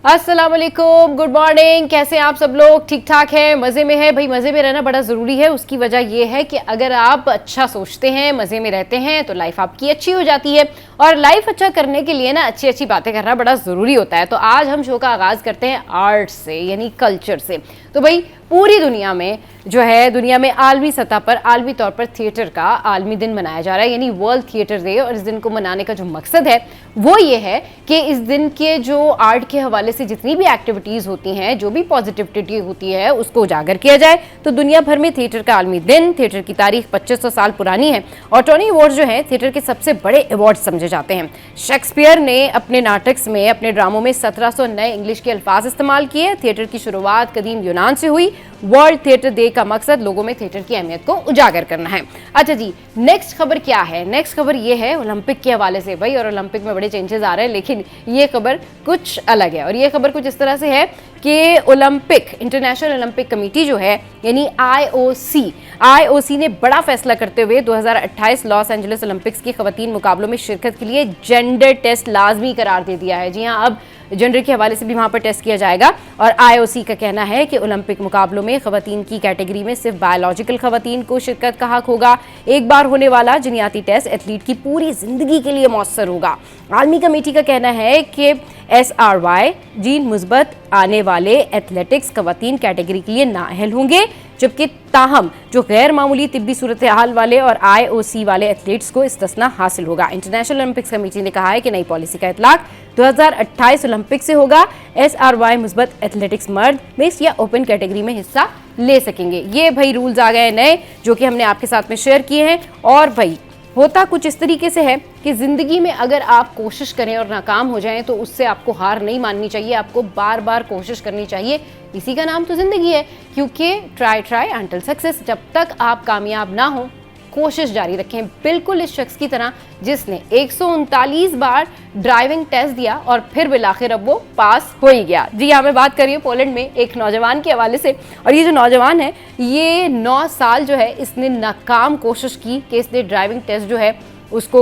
अस्सलाम वालेकुम, good morning. कैसे हैं आप सब लोग? ठीक ठाक हैं, मज़े में है? भाई मज़े में रहना बड़ा ज़रूरी है। उसकी वजह यह है कि अगर आप अच्छा सोचते हैं, मज़े में रहते हैं तो लाइफ आपकी अच्छी हो जाती है। और लाइफ अच्छा करने के लिए ना अच्छी अच्छी बातें करना बड़ा ज़रूरी होता है। तो आज हम शो का आगाज़ करते हैं आर्ट से, यानी कल्चर से। तो भाई पूरी दुनिया में जो है, दुनिया में आलमी सतह पर, आलमी तौर पर थिएटर का आलमी दिन मनाया जा रहा है, यानी वर्ल्ड थिएटर डे। और इस दिन को मनाने का जो मकसद है वो ये है कि इस दिन के जो आर्ट के हवाले से जितनी भी एक्टिविटीज़ होती हैं, जो भी पॉजिटिविटी होती है, उसको उजागर किया जाए। तो दुनिया भर में थिएटर का आलमी दिन, थिएटर की तारीख 2500 साल पुरानी है और टोनी अवार्ड्स जो है थिएटर के सबसे बड़े अवार्ड समझे जाते हैं। शेक्सपियर ने अपने नाटक में, अपने ड्रामों में 1700 नए इंग्लिश के अल्फाज इस्तेमाल किए। थिएटर की शुरुआत कदीम यूनान से हुई। वर्ल्ड थिएटर डे का मकसद लोगों में थिएटर की अहमियत को उजागर करना है। अच्छा जी, नेक्स्ट खबर क्या है? नेक्स्ट खबर ये है ओलंपिक के हवाले से। भाई और ओलंपिक में बड़े चेंजेस आ रहे हैं, लेकिन ये खबर कुछ अलग है। और ये खबर कुछ इस तरह से है कि ओलंपिक, इंटरनेशनल ओलंपिक कमेटी जो है, यानी आईओसी ने बड़ा फैसला करते हुए 2028 लॉस एंजलिस ओलंपिक्स की खवातीन मुकाबलों में शिरकत के लिए जेंडर टेस्ट लाजमी करार दे दिया है। जी हाँ, अब जेंडर के हवाले से भी वहां पर टेस्ट किया जाएगा। और आईओसी का कहना है कि ओलंपिक मुकाबलों में खवातीन की कैटेगरी में सिर्फ बायोलॉजिकल खवातीन को शिरकत का हक होगा। एक बार होने वाला जिनियाती टेस्ट एथलीट की पूरी जिंदगी के लिए मौसर होगा। आलमी कमेटी का कहना है कि SRY जीन मुस्बत आने वाले एथलेटिक्स खवातीन कैटेगरी के लिए नाअहल होंगे, जबकि ताहम जो गैर मामूली तिब्बी सूरत हाल वाले और IOC वाले एथलीट्स को इस्तिस्ना हासिल होगा। इंटरनेशनल ओलंपिक्स कमेटी ने कहा है कि नई पॉलिसी का इतलाक 2028 ओलंपिक से होगा। SRY मुस्बत एथलेटिक्स मर्द, मिक्स या ओपन कैटेगरी में हिस्सा ले सकेंगे। ये भाई रूल्स आ गए नए, जो कि हमने आपके साथ में शेयर किए हैं। और भाई होता कुछ इस तरीके से है कि ज़िंदगी में अगर आप कोशिश करें और नाकाम हो जाएं तो उससे आपको हार नहीं माननी चाहिए, आपको बार बार कोशिश करनी चाहिए। इसी का नाम तो ज़िंदगी है, क्योंकि ट्राई अंटिल सक्सेस। जब तक आप कामयाब ना हो, कोशिश जारी रखें, बिल्कुल इस शख्स की तरह जिसने 139 बार ड्राइविंग टेस्ट दिया और फिर बिलाखिर अब वो पास हो ही गया। जी हाँ, मैं बात कर रही हूँ पोलैंड में एक नौजवान के हवाले से। और ये जो नौजवान है, ये 9 साल जो है इसने नाकाम कोशिश की कि इसने ड्राइविंग टेस्ट जो है उसको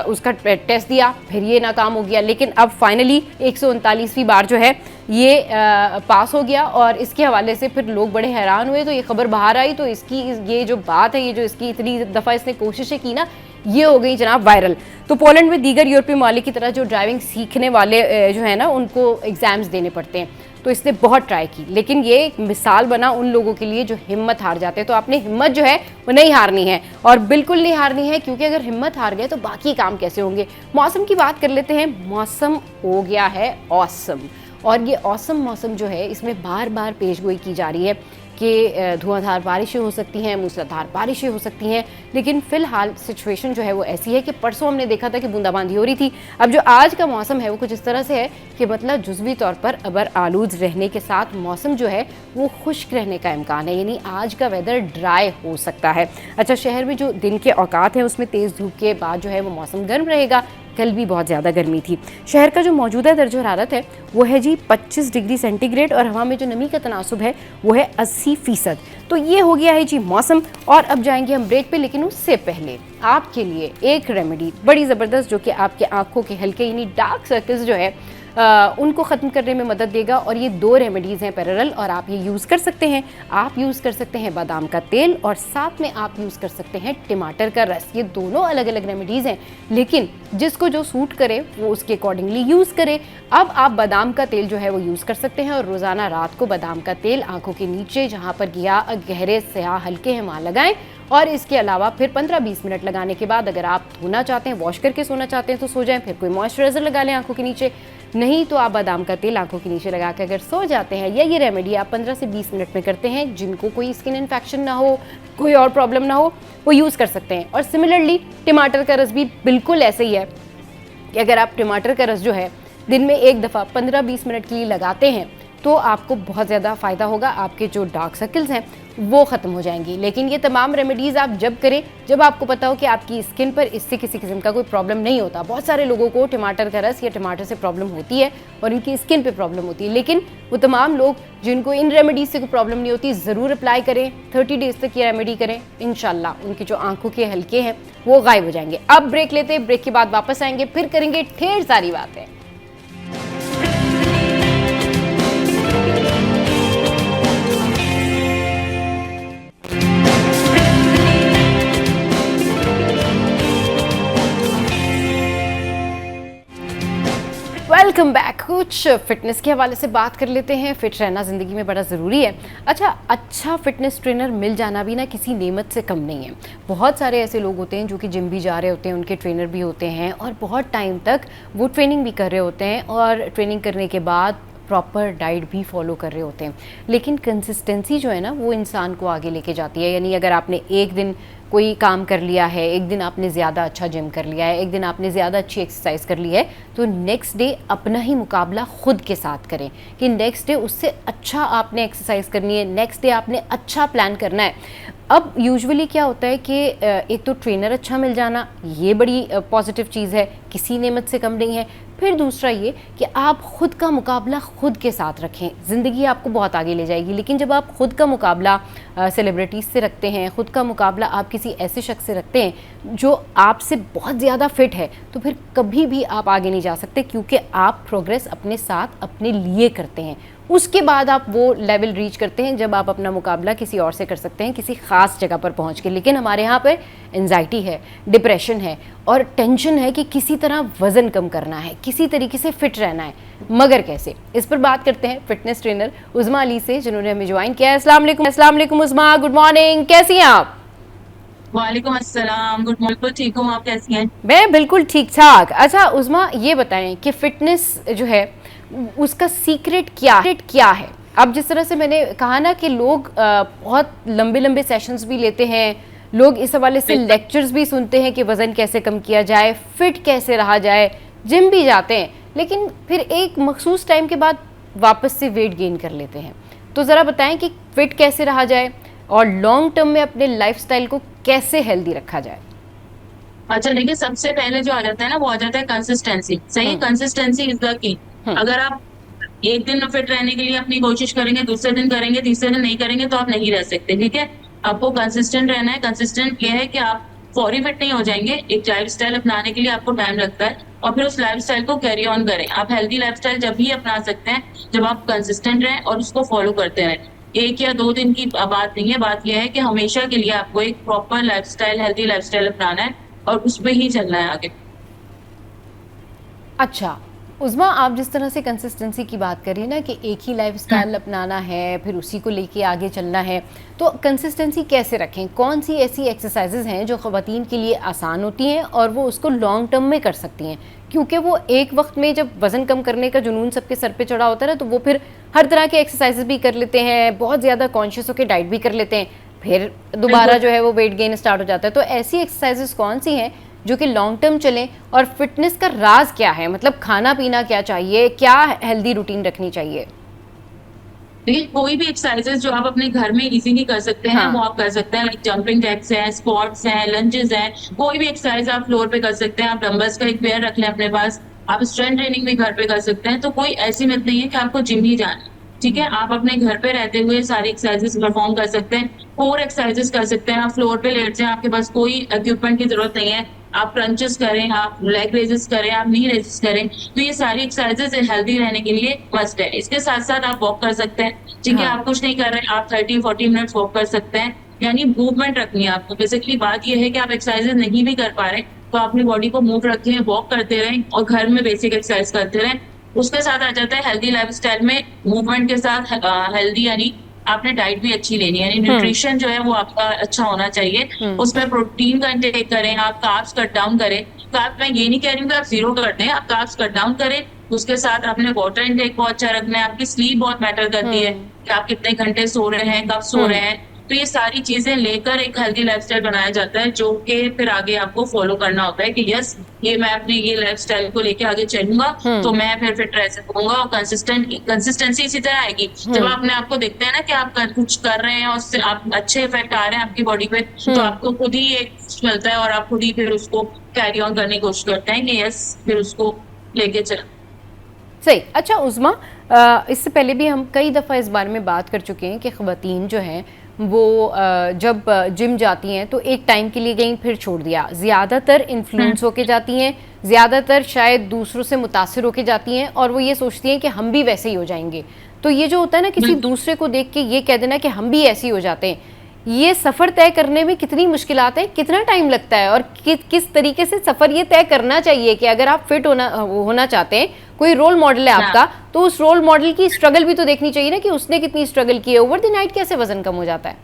उसका टेस्ट दिया, फिर ये नाकाम हो गया, लेकिन अब फाइनली 139वीं बार जो है ये पास हो गया। और इसके हवाले से फिर लोग बड़े हैरान हुए। तो ये खबर बाहर आई तो इसकी ये जो बात है, ये जो इसकी इतनी दफ़ा इसने कोशिशें की ना, ये हो गई जनाब वायरल। तो पोलैंड में दीगर यूरोपीय ममालिक की तरह जो ड्राइविंग सीखने वाले जो है ना, उनको एग्ज़ाम्स देने पड़ते हैं। तो इसने बहुत ट्राई की, लेकिन ये एक मिसाल बना उन लोगों के लिए जो हिम्मत हार जाते हैं। तो आपने हिम्मत जो है वो नहीं हारनी है, और बिल्कुल नहीं हारनी है, क्योंकि अगर हिम्मत हार गए तो बाकी काम कैसे होंगे। मौसम की बात कर लेते हैं। मौसम हो गया है ऑसम, और ये ऑसम मौसम जो है इसमें बार बार पेशगोई की जा रही है कि धुआंधार बारिशें हो सकती हैं, मूसलाधार बारिशें हो सकती हैं। लेकिन फ़िलहाल सिचुएशन जो है वो ऐसी है कि परसों हमने देखा था कि बूंदाबांदी हो रही थी। अब जो आज का मौसम है वो कुछ इस तरह से है कि मतलब जुज़वी तौर पर अबर आलूद रहने के साथ मौसम जो है वो खुश्क रहने का इम्कान है, यानी आज का वेदर ड्राई हो सकता है। अच्छा, शहर में जो दिन के औकात हैं उसमें तेज़ धूप के बाद जो है वो मौसम गर्म रहेगा। कल भी बहुत ज़्यादा गर्मी थी। शहर का जो मौजूदा दर्जा हरारत है वो है जी 25 डिग्री सेंटीग्रेड, और हवा में जो नमी का तनासुब है वो है 80%। तो ये हो गया है जी मौसम। और अब जाएंगे हम ब्रेक पे, लेकिन उससे पहले आपके लिए एक रेमेडी बड़ी ज़बरदस्त, जो कि आपके आंखों के हल्के यानी डार्क सर्कल्स जो है उनको ख़त्म करने में मदद देगा। और ये 2 रेमेडीज़ हैं पैरेलल, और आप ये यूज़ कर सकते हैं। आप यूज़ कर सकते हैं बादाम का तेल, और साथ में आप यूज़ कर सकते हैं टमाटर का रस। ये दोनों अलग अलग रेमेडीज़ हैं, लेकिन जिसको जो सूट करे वो उसके अकॉर्डिंगली यूज़ करे। अब आप बादाम का तेल जो है वो यूज़ कर सकते हैं, और रोज़ाना रात को बादाम का तेल आंखों के नीचे जहाँ पर गहरे स्याह हल्के हैं वहाँ लगाएं। और इसके अलावा फिर 15-20 मिनट लगाने के बाद अगर आप धोना चाहते हैं, वॉश करके सोना चाहते हैं तो सो जाएं। फिर कोई मॉइस्चराइज़र लगा लें आंखों के नीचे, नहीं तो आप बादाम का तेल आंखों के नीचे लगा कर अगर सो जाते हैं, या ये रेमेडी आप 15 से 20 मिनट में करते हैं, जिनको कोई स्किन इन्फेक्शन ना हो, कोई और प्रॉब्लम ना हो, वो यूज़ कर सकते हैं। और सिमिलरली टमाटर का रस भी बिल्कुल ऐसे ही है कि अगर आप टमाटर का रस जो है दिन में एक दफ़ा 15-20 मिनट के लिए लगाते हैं तो आपको बहुत ज़्यादा फ़ायदा होगा। आपके जो डार्क सर्कल्स हैं वो ख़त्म हो जाएंगी। लेकिन ये तमाम रेमेडीज़ आप जब करें जब आपको पता हो कि आपकी स्किन पर इससे किसी किस्म का कोई प्रॉब्लम नहीं होता। बहुत सारे लोगों को टमाटर का रस या टमाटर से प्रॉब्लम होती है और इनकी स्किन पे प्रॉब्लम होती है, लेकिन वो तमाम लोग जिनको इन रेमेडीज़ से कोई प्रॉब्लम नहीं होती ज़रूर अप्लाई करें। 30 डेज़ तक ये रेमेडी करें, इंशाल्लाह उनकी जो आंखों के हल्के हैं वो गायब हो जाएंगे। अब ब्रेक लेते हैं, ब्रेक के बाद वापस आएंगे, फिर करेंगे ढेर सारी बातें। Welcome back. कुछ फिटनेस के हवाले से बात कर लेते हैं। फिट रहना ज़िंदगी में बड़ा ज़रूरी है। अच्छा फिटनेस ट्रेनर मिल जाना भी ना किसी नेमत से कम नहीं है। बहुत सारे ऐसे लोग होते हैं जो कि जिम भी जा रहे होते हैं, उनके ट्रेनर भी होते हैं और बहुत टाइम तक वो ट्रेनिंग भी कर रहे होते हैं और ट्रेनिंग करने के बाद प्रॉपर डाइट भी फॉलो कर रहे होते हैं। लेकिन कंसिस्टेंसी जो है ना वो इंसान को आगे लेके जाती है। यानी अगर आपने एक दिन कोई काम कर लिया है, एक दिन आपने ज़्यादा अच्छा जिम कर लिया है, एक दिन आपने ज़्यादा अच्छी एक्सरसाइज कर ली है, तो नेक्स्ट डे अपना ही मुकाबला खुद के साथ करें कि नेक्स्ट डे उससे अच्छा आपने एक्सरसाइज करनी है, नेक्स्ट डे आपने अच्छा प्लान करना है। अब यूजुअली क्या होता है कि एक तो ट्रेनर अच्छा मिल जाना ये बड़ी पॉजिटिव चीज़ है, किसी नेमत से कम नहीं है। फिर दूसरा ये कि आप खुद का मुकाबला खुद के साथ रखें, ज़िंदगी आपको बहुत आगे ले जाएगी। लेकिन जब आप खुद का मुकाबला सेलिब्रिटीज़ से रखते हैं, खुद का मुकाबला आप किसी ऐसे शख्स से रखते हैं जो आपसे बहुत ज़्यादा फिट है, तो फिर कभी भी आप आगे नहीं जा सकते, क्योंकि आप प्रोग्रेस अपने साथ अपने लिए करते हैं। उसके बाद आप वो लेवल रीच करते हैं जब आप अपना मुकाबला किसी और से कर सकते हैं, किसी ख़ास जगह पर पहुंच के। लेकिन हमारे यहाँ पर एंजाइटी है, डिप्रेशन है और टेंशन है कि किसी तरह वज़न कम करना है, किसी तरीके से फिट रहना है, मगर कैसे? इस पर बात करते हैं फिटनेस ट्रेनर उज़मा अली से, जिन्होंने हमें ज्वाइन किया है। अस्सलाम वालेकुम उज़मा, गुड मॉर्निंग, कैसी हैं आप? वालेकुम अस्सलाम, गुड मॉर्निंग। ठीक हूँ, आप कैसी हैं? मैं बिल्कुल ठीक ठाक। अच्छा उज़मा, ये बताएं कि फ़िटनेस जो है उसका सीक्रेट क्या है? अब जिस तरह से मैंने कहा ना कि लोग बहुत लंबे लंबे सेशंस भी लेते हैं, लोग इस हवाले से लेक्चर्स भी सुनते हैं कि वज़न कैसे कम किया जाए, फिट कैसे रहा जाए, जिम भी जाते हैं, लेकिन फिर एक मखसूस टाइम के बाद वापस से वेट गेन कर लेते हैं। तो ज़रा बताएं कि फिट कैसे रहा जाए और लॉन्ग टर्म में अपने लाइफस्टाइल को कैसे हेल्दी रखा जाए। अच्छा देखिए, सबसे पहले जो आ जाता है ना वो आ जाता है कंसिस्टेंसी। सही है, कंसिस्टेंसी इज द की। अगर आप एक दिन फिट रहने के लिए अपनी कोशिश करेंगे, दूसरे दिन करेंगे, तीसरे दिन नहीं करेंगे, तो आप नहीं रह सकते। ठीक है, आपको कंसिस्टेंट रहना है। कंसिस्टेंट ये है कि आप फौरी फिट नहीं हो जाएंगे। एक लाइफस्टाइल अपनाने के लिए आपको टाइम लगता है और फिर उस लाइफस्टाइल को कैरी ऑन करें। आप हेल्दी लाइफस्टाइल जब भी अपना सकते हैं जब आप कंसिस्टेंट रहें और उसको फॉलो करते रहें। एक या दो दिन की बात नहीं है, बात यह है कि हमेशा के लिए आपको एक प्रॉपर लाइफस्टाइल, हेल्दी लाइफस्टाइल अपनाना है और उस पे ही चलना है आगे। अच्छा उज़मा, आप जिस तरह से कंसिस्टेंसी की बात करिए ना कि एक ही लाइफस्टाइल अपनाना है, फिर उसी को लेके आगे चलना है, तो कंसिस्टेंसी कैसे रखें? कौन सी ऐसी एक्सरसाइजेज हैं जो ख़वातीन के लिए आसान होती हैं और वो उसको लॉन्ग टर्म में कर सकती हैं? क्योंकि वो एक वक्त में जब वज़न कम करने का जुनून सबके सर पे चढ़ा होता है ना, तो वो फिर हर तरह के एक्सरसाइजेज भी कर लेते हैं, बहुत ज़्यादा कॉन्शियस होकर डाइट भी कर लेते हैं, फिर दोबारा जो है वो वेट गेन स्टार्ट हो जाता है। तो ऐसी एक्सरसाइजेज कौन सी हैं जो कि लॉन्ग टर्म चलें? और फिटनेस का राज क्या है? मतलब खाना पीना क्या चाहिए, क्या हेल्दी रूटीन रखनी चाहिए? देखिए, कोई भी एक्सरसाइजेस जो आप अपने घर में इजीली कर सकते हैं, हाँ। वो आप कर सकते हैं। लाइक जंपिंग जैक्स हैं, स्क्वाट्स हैं, लंजेस हैं, कोई भी एक्सरसाइज आप फ्लोर पे कर सकते हैं। आप डंबल्स का एक पेयर रख लें अपने पास। आप स्ट्रेंथ ट्रेनिंग भी घर पे कर सकते हैं। तो कोई ऐसी मत नहीं है कि आपको जिम ही जाना है। ठीक है, आप अपने घर पे रहते हुए सारी एक्सरसाइजेस परफॉर्म कर सकते हैं। 4 एक्सरसाइजेस कर सकते हैं। आप फ्लोर पे लेट जाएं, आपके पास कोई इक्विपमेंट की जरूरत नहीं है। आप क्रंचेस करें, आप लेग रेजेस करें, आप नी रेजेस करें। तो ये सारी एक्सरसाइजेस हेल्दी रहने के लिए मस्ट है। इसके साथ साथ आप वॉक कर सकते हैं। ठीक है, हाँ। आप कुछ नहीं कर रहे हैं, आप 30-40 मिनट्स वॉक कर सकते हैं। यानी मूवमेंट रखनी है आपको। बेसिकली बात यह है कि आप एक्सरसाइजेस नहीं भी कर पा रहे तो अपनी बॉडी को मूव रखें, वॉक करते रहें और घर में बेसिक एक्सरसाइज करते रहें। उसके साथ आ जाता है हेल्दी लाइफस्टाइल में मूवमेंट के साथ हेल्दी, यानी आपने डाइट भी अच्छी लेनी है। यानी न्यूट्रिशन जो है वो आपका अच्छा होना चाहिए। उसमें प्रोटीन का इंटेक करें, आप कार्ब्स कट डाउन करें। कार्ब मैं ये नहीं कह रही हूँ कि आप जीरो कर दें, आप कार्ब्स कट डाउन करें। उसके साथ आपने वाटर इंटेक बहुत अच्छा रखना है। आपकी स्लीप बहुत मैटर करती है कि आप कितने घंटे सो रहे हैं, कब सो रहे हैं। तो ये सारी चीजें लेकर एक हेल्दी लाइफस्टाइल बनाया जाता है, जो कि फिर आगे आपको फॉलो करना होता है कि यस, ये मैं अपनी ये लाइफस्टाइल को लेके आगे चलूंगा तो मैं फिर फिट रह सकूंगा। और कंसिस्टेंसी इसी तरह आएगी जब अपने आप को देखते हैं ना कि आप कुछ कर रहे हैं और उससे आप अच्छे इफेक्ट आ रहे हैं आपकी बॉडी पे, तो आपको खुद ही एक मिलता है और आप खुद ही फिर उसको कैरी ऑन करने की कोशिश करते हैं कि यस, फिर उसको लेके चल। सही। अच्छा उज़मा, इससे पहले भी हम कई दफ़ा इस बारे में बात कर चुके हैं कि ख़वातीन जो हैं वो जब जिम जाती हैं तो एक टाइम के लिए गई फिर छोड़ दिया, ज़्यादातर इन्फ्लुएंस होके जाती हैं, ज़्यादातर शायद दूसरों से मुतासिर होके जाती हैं और वो ये सोचती हैं कि हम भी वैसे ही हो जाएंगे। तो ये जो होता है ना, किसी दूसरे को देख के ये कह देना कि हम भी ऐसे ही हो जाते हैं, ये सफर तय करने में कितनी मुश्किलात हैं, कितना टाइम लगता है और किस तरीके से सफर ये तय करना चाहिए कि अगर आप फिट होना चाहते हैं, कोई रोल मॉडल है आपका, तो उस रोल मॉडल की स्ट्रगल भी तो देखनी चाहिए ना कि उसने कितनी स्ट्रगल की है। ओवर द नाइट कैसे वजन कम हो जाता है?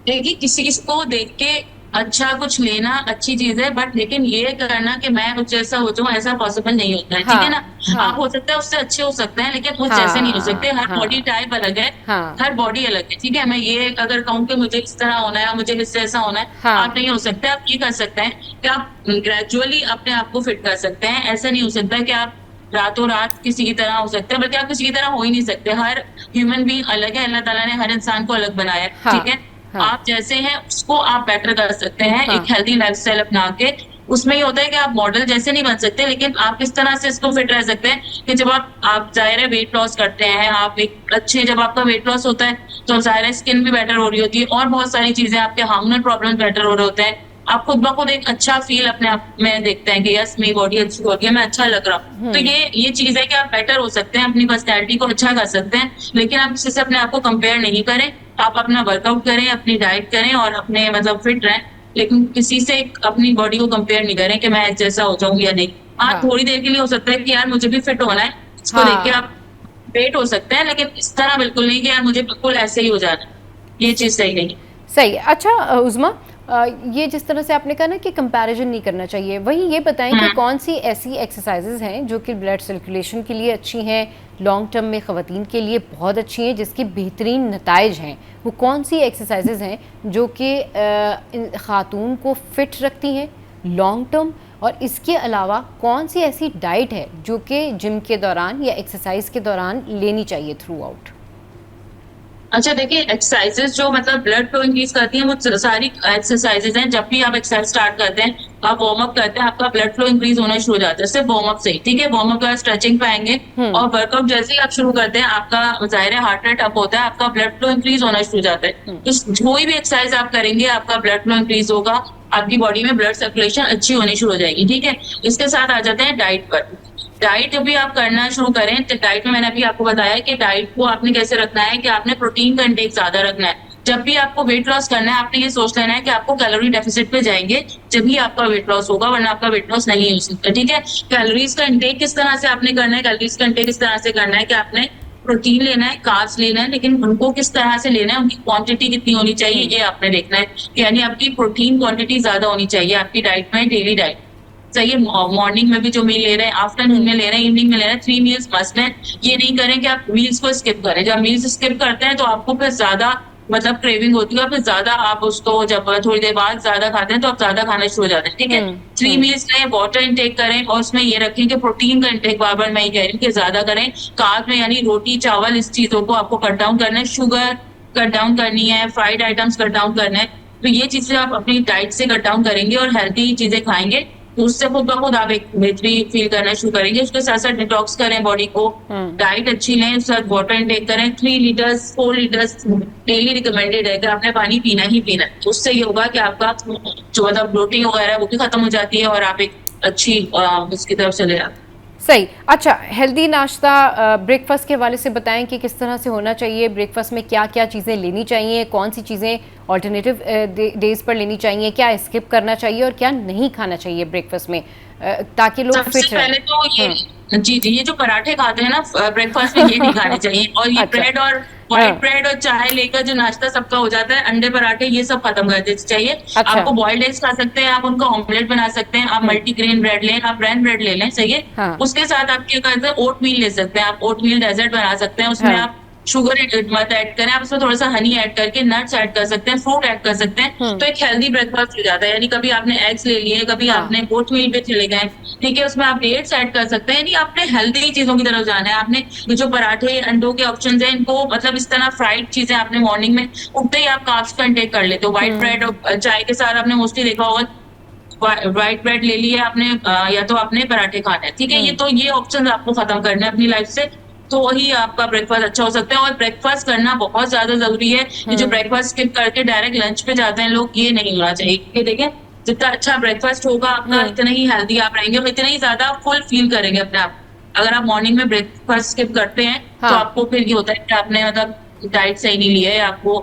देखिए, किसी को देख के अच्छा कुछ लेना अच्छी चीज है, बट लेकिन ये करना कि मैं कुछ जैसा हो जाऊं, ऐसा पॉसिबल नहीं होता है। ठीक है ना? हाँ, आप हो सकता है उससे अच्छे हो सकते हैं, लेकिन मुझ जैसे नहीं हो सकते। हाँ, हर बॉडी टाइप अलग है, हाँ, हर बॉडी अलग है। ठीक है, मैं ये अगर कहूँ कि मुझे इस तरह होना है, मुझे इससे ऐसा होना है, आप हाँ, नहीं हो सकते। आप ये कर सकते हैं कि आप ग्रेजुअली अपने आप को फिट कर सकते हैं। ऐसा नहीं हो सकता कि आप रातों रात किसी की तरह हो सकते हैं, बल्कि आप किसी की तरह हो ही नहीं सकते। हर ह्यूमन बीइंग अलग है, अल्लाह ताला ने हर इंसान को अलग बनाया है। हाँ, ठीक है, हाँ, आप जैसे हैं उसको आप बेटर कर सकते हैं हाँ, एक हेल्दी लाइफस्टाइल अपना के। उसमें ये होता है कि आप मॉडल जैसे नहीं बन सकते, लेकिन आप इस तरह से इसको फिट रह सकते हैं कि जब आप जाहिर है वेट लॉस करते हैं, आप एक अच्छे, जब आपका वेट लॉस होता है तो जाहिर है स्किन भी बेटर हो रही होती है और बहुत सारी चीजें, आपके हार्मोनल प्रॉब्लम बेटर हो रहे होते हैं। आप खुद ब खुद एक अच्छा फील अपने आप में देखते हैं कि यस मेरी बॉडी अच्छी हो रही है, मैं अच्छा लग रहा हूँ। तो ये चीज है कि आप बेटर हो सकते हैं, अपनी पर्सनैलिटी को अच्छा कर सकते हैं, लेकिन आप किसी से अपने आप को कंपेयर नहीं करें। आप अपना वर्कआउट करें, अपनी डाइट करें और अपने मतलब फिट रहें, लेकिन किसी से अपनी बॉडी को कंपेयर नहीं करें कि मैं जैसा हो जाऊं या नहीं। हाँ, हाँ, थोड़ी देर के लिए हो सकता है कि यार मुझे भी फिट होना है, इसको देख के हाँ। आप वेट हो सकते हैं, लेकिन इस तरह बिल्कुल नहीं कि यार मुझे बिल्कुल ऐसे ही हो जाना है। ये चीज सही नहीं। सही। अच्छा उज़मा, ये जिस तरह से आपने कहा ना कि कंपैरिजन नहीं करना चाहिए, वहीं ये बताएं कि हम्म। कौन सी ऐसी एक्सरसाइजेज हैं जो कि ब्लड सर्कुलेशन के लिए अच्छी हैं, लॉन्ग टर्म में ख़वातीन के लिए बहुत अच्छी हैं, जिसके बेहतरीन नताइज हैं। वो कौन सी एक्सरसाइजेज हैं जो कि ख़ातून को फिट रखती हैं लॉन्ग टर्म, और इसके अलावा कौन सी ऐसी डाइट है जो कि जिम के दौरान या एक्सरसाइज के दौरान लेनी चाहिए थ्रू आउट? अच्छा, देखिए, एक्सरसाइजेज जो मतलब ब्लड फ्लो इंक्रीज करती हैं, वो सारी एक्सरसाइजेज हैं। जब भी आप एक्सरसाइज स्टार्ट करते हैं, आप वार्म अप करते हैं, आपका ब्लड फ्लो इंक्रीज होना शुरू हो जाता है सिर्फ वार्म अप से ही। ठीक है, वार्म अप के बाद स्ट्रेचिंग पे आएंगे हम्म। और वर्कआउट जैसे ही आप शुरू करते हैं, आपका जाहिर है हार्ट रेट अप होता है, आपका ब्लड फ्लो इंक्रीज होना शुरू हो जाता है। हम्म। तो कोई भी एक्सरसाइज आप करेंगे, आपका ब्लड फ्लो इंक्रीज होगा, आपकी बॉडी में ब्लड सर्कुलेशन अच्छी होनी शुरू हो जाएगी। ठीक है, इसके साथ आ जाते हैं डाइट पर। डाइट जब भी आप करना शुरू करें तो डाइट में मैंने अभी आपको बताया कि डाइट को आपने कैसे रखना है कि आपने प्रोटीन का इंटेक ज्यादा रखना है। जब भी आपको वेट लॉस करना है, आपने ये सोच लेना है कि आपको कैलोरी डेफिसिट पे जाएंगे, जब भी आपका वेट लॉस होगा, वरना आपका वेट लॉस नहीं हो सकता। ठीक है, कैलोरीज का इंटेक किस तरह से आपने करना है, कैलोरीज का इंटेक किस तरह से करना है कि आपने प्रोटीन लेना है, कार्ब्स लेना है, लेकिन उनको किस तरह से लेना है, उनकी क्वांटिटी कितनी होनी चाहिए, ये आपने देखना है। यानी आपकी प्रोटीन क्वांटिटी ज्यादा होनी चाहिए आपकी डाइट में, डेली डाइट। सही है, मॉर्निंग में भी जो मील ले रहे हैं, आफ्टरनून में ले रहे हैं, इवनिंग में ले रहे हैं, 3 मील्स मस्ट है। ये नहीं करें कि आप मील्स को स्किप करें। जब मील्स स्किप करते हैं तो आपको फिर ज्यादा मतलब क्रेविंग होती है, फिर ज्यादा आप उसको जब थोड़ी देर बाद ज्यादा खाते हैं तो आप ज्यादा खाना शुरू हो जाते हैं। ठीक है, 3 मील्स लें, वाटर इंटेक करें और उसमें ये रखें कि प्रोटीन का इंटेक बार बार मैं ये कह रही हूँ कि ज्यादा करें। कार्ब में यानी रोटी चावल इस चीजों को आपको कट डाउन करना है, शुगर कट डाउन करनी है, फ्राइड आइटम्स कट डाउन करना है। तो ये चीजें आप अपनी डाइट से कट डाउन करेंगे और हेल्थी चीजें खाएंगे, तो उससे खुद ब खुद आप एक बेहतरी फील करना शुरू करेंगे। उसके साथ साथ डिटॉक्स करें बॉडी को, डाइट अच्छी लें, उसके साथ वाटर इंटेक करें। 3 लीटर्स 4 लीटर्स डेली रिकमेंडेड है कि आपने पानी पीना ही पीना है। उससे ये होगा कि आपका जो मतलब ब्लोटिंग वगैरह वो भी खत्म हो जाती है और आप एक अच्छी उसकी तरफ चले जाते हैं। सही। अच्छा, हेल्दी नाश्ता ब्रेकफास्ट के हवाले से बताएं कि किस तरह से होना चाहिए, ब्रेकफास्ट में क्या क्या चीज़ें लेनी चाहिए, कौन सी चीज़ें ऑल्टरनेटिव डेज पर लेनी चाहिए, क्या स्किप करना चाहिए और क्या नहीं खाना चाहिए ब्रेकफास्ट में, ताकि लोग सबसे फिट रहें। पहले तो ये जी जी, ये जो पराठे खाते हैं ना ब्रेकफास्ट में, ये नहीं खाने चाहिए। और ये अच्छा। ब्रेड और हाँ। व्हाइट ब्रेड और चाय लेकर जो नाश्ता सबका हो जाता है, अंडे पराठे, ये सब खत्म कर देना चाहिए। अच्छा। आपको बॉइल्ड एग्स खा सकते हैं, आप उनका ऑमलेट बना सकते हैं, आप मल्टीग्रेन ब्रेड लें, आप ब्राउन ब्रेड ले लें। सही है, हाँ। उसके साथ आप क्या करते हैं, ओट मील ले सकते हैं, आप ओट मील डेजर्ट बना सकते हैं। उसमें हाँ। आप शुगर मत ऐड करें, आप उसमें थोड़ा सा हनी ऐड करके नट्स ऐड कर सकते हैं, फ्रूट ऐड कर सकते हैं, तो एक हेल्दी ब्रेकफास्ट हो जाता है। यानी कभी आपने एग्स ले लिए, कभी हाँ। आपने ओट मील पे चले गए, ठीक है, उसमें आप डेट्स ऐड कर सकते हैं। यानी आपने हेल्दी चीजों की तरफ जाना है। आपने ये जो पराठे अंडों के ऑप्शंस हैं, इनको मतलब इस तरह फ्राइड चीजें आपने मॉर्निंग में उठते ही आप कार्ब्स का इंटेक कर लेते हो। व्हाइट ब्रेड और चाय के साथ आपने मोस्टली देखा होगा, व्हाइट ब्रेड ले लिया आपने, या तो आपने पराठे खाने हैं। ठीक है, ये ऑप्शन आपको खत्म करने हैं अपनी लाइफ से, तो वही आपका ब्रेकफास्ट अच्छा हो सकता है। और ब्रेकफास्ट करना बहुत ज्यादा जरूरी है। ये जो ब्रेकफास्ट स्किप करके डायरेक्ट लंच पे जाते हैं लोग, ये नहीं होना चाहिए। क्योंकि देखिए, जितना अच्छा ब्रेकफास्ट होगा आपका, इतना ही हेल्दी आप रहेंगे और इतना ही ज्यादा फुल फील करेंगे अपने आप। अगर आप मॉर्निंग में ब्रेकफास्ट स्किप करते हैं तो हाँ। आपको फिर ये होता है कि आपने मतलब डाइट सही नहीं लिया है, आपको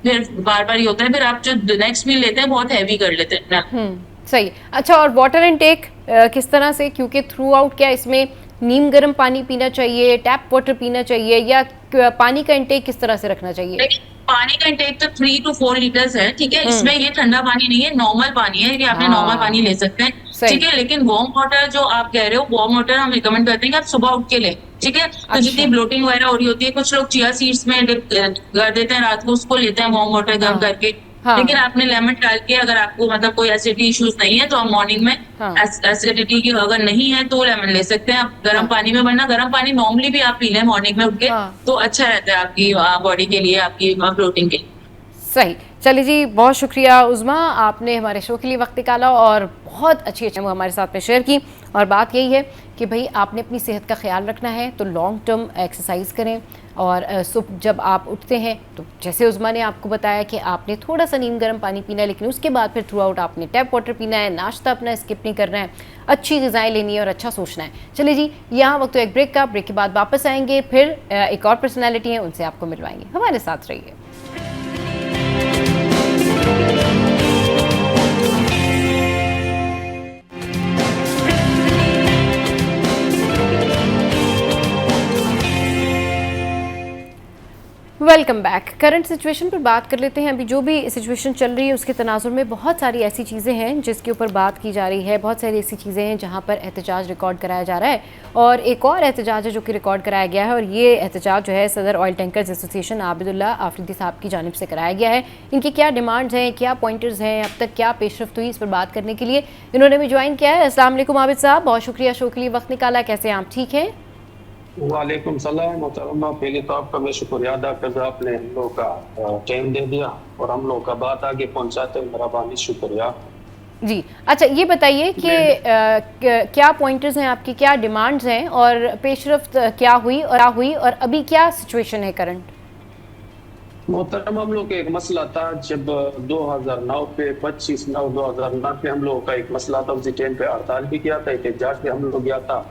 फिर बार-बार ये होता है, फिर आप जो नेक्स्ट मील लेते हैं बहुत हैवी कर लेते हैं अपना। सही। अच्छा, और वाटर इनटेक किस तरह से, क्योंकि थ्रू आउट क्या इसमें नीम गर्म पानी पीना चाहिए, टैप वाटर पीना चाहिए, या पानी का इनटेक किस तरह से रखना चाहिए? देखिए, पानी का इंटेक तो 3 टू 4 लीटर्स है, ठीक है? इसमें ये ठंडा पानी नहीं है, नॉर्मल पानी है कि आपने नॉर्मल पानी ले हाँ, सकते हैं, सही। ठीक है? लेकिन वार्म वाटर जो आप कह रहे हो, वार्म वाटर हम रिकमेंड करते हैं कि आप सुबह उठ के लें, ठीक है? तो जितनी अच्छा। ब्लोटिंग वगैरह हो रही होती है, कुछ लोग चिया सीड्स में डिप कर देते हैं रात को, उसको लेते हैं वार्म वाटर गर्म हाँ, करके। लेकिन हाँ, आपने लेमन डाल के, अगर आपको मतलब कोई एसिडिटी इश्यूज नहीं है, तो आप मॉर्निंग में हाँ, एसिडिटी की अगर नहीं है तो लेमन ले सकते हैं आप गर्म हाँ, पानी में, वरना गर्म पानी नॉर्मली भी आप पी लें मॉर्निंग में उठ के, हाँ। तो अच्छा रहता है आपकी बॉडी के लिए, आपकी प्रोटीन के लिए। सही। चलिए जी, बहुत शुक्रिया उज़्मा, आपने हमारे शो के लिए वक्त निकाला और बहुत अच्छी अच्छी हमारे साथ में शेयर की। और बात यही है कि भाई आपने अपनी सेहत का ख्याल रखना है तो लॉन्ग टर्म एक्सरसाइज करें। और सुबह जब आप उठते हैं तो जैसे उज़्मा ने आपको बताया कि आपने थोड़ा सा नीम गर्म पानी पीना है, लेकिन उसके बाद फिर थ्रू आउट आपने टैप वाटर पीना है, नाश्ता अपना स्किप नहीं करना है, अच्छी ग़िज़ाएँ लेनी है और अच्छा सोचना है। चलिए जी, यहाँ वक्त तो एक ब्रेक का, ब्रेक के बाद वापस आएंगे, फिर एक और पर्सनैलिटी है उनसे आपको मिलवाएंगे। हमारे साथ रहिए। Welcome back. करंट सिचुएशन पर बात कर लेते हैं। अभी जो भी सिचुएशन चल रही है उसके तनाजुर में बहुत सारी ऐसी चीज़ें हैं जिसके ऊपर बात की जा रही है, बहुत सारी ऐसी चीज़ें हैं जहां पर एहतजाज रिकॉर्ड कराया जा रहा है। और एक और एहतजाज है जो कि रिकॉर्ड कराया गया है, और ये एहतजाज जो है सदर ऑयल टैंकर्स एसोसिएशन आबिदुल्ला आफरीदी साहब की जानिब से कराया गया है। इनकी क्या डिमांड्स हैं, क्या पॉइंटर्स हैं, अब तक क्या पेशरफ्त हुई, इस पर बात करने के लिए इन्होंने भी ज्वाइन किया है। अस्सलाम वालेकुम आबिद साहब, बहुत शुक्रिया शो के लिए वक्त निकाला। कैसे हैं आप, ठीक हैं? वालेकुम सलाम मोहतरमा, पहले तो आपका मैं शुक्रिया अदा करता, आपने हम लोग का टाइम दे दिया और हम लोग का बात आगे पहुंचाते, मेहरबानी, शुक्रिया जी। अच्छा, ये बताइए कि क्या पॉइंटर्स हैं आपकी, क्या डिमांड्स हैं, और पेशरफ्त क्या हुई और अभी क्या सिचुएशन है करंट? मोहतरमा, हम लोग का एक मसला था जब 2009 पे 25/9/2009 पे हम लोग का एक मसला था, उसी टाइम पे हड़ताल भी किया था, एहतजाज पे हम लोग गया था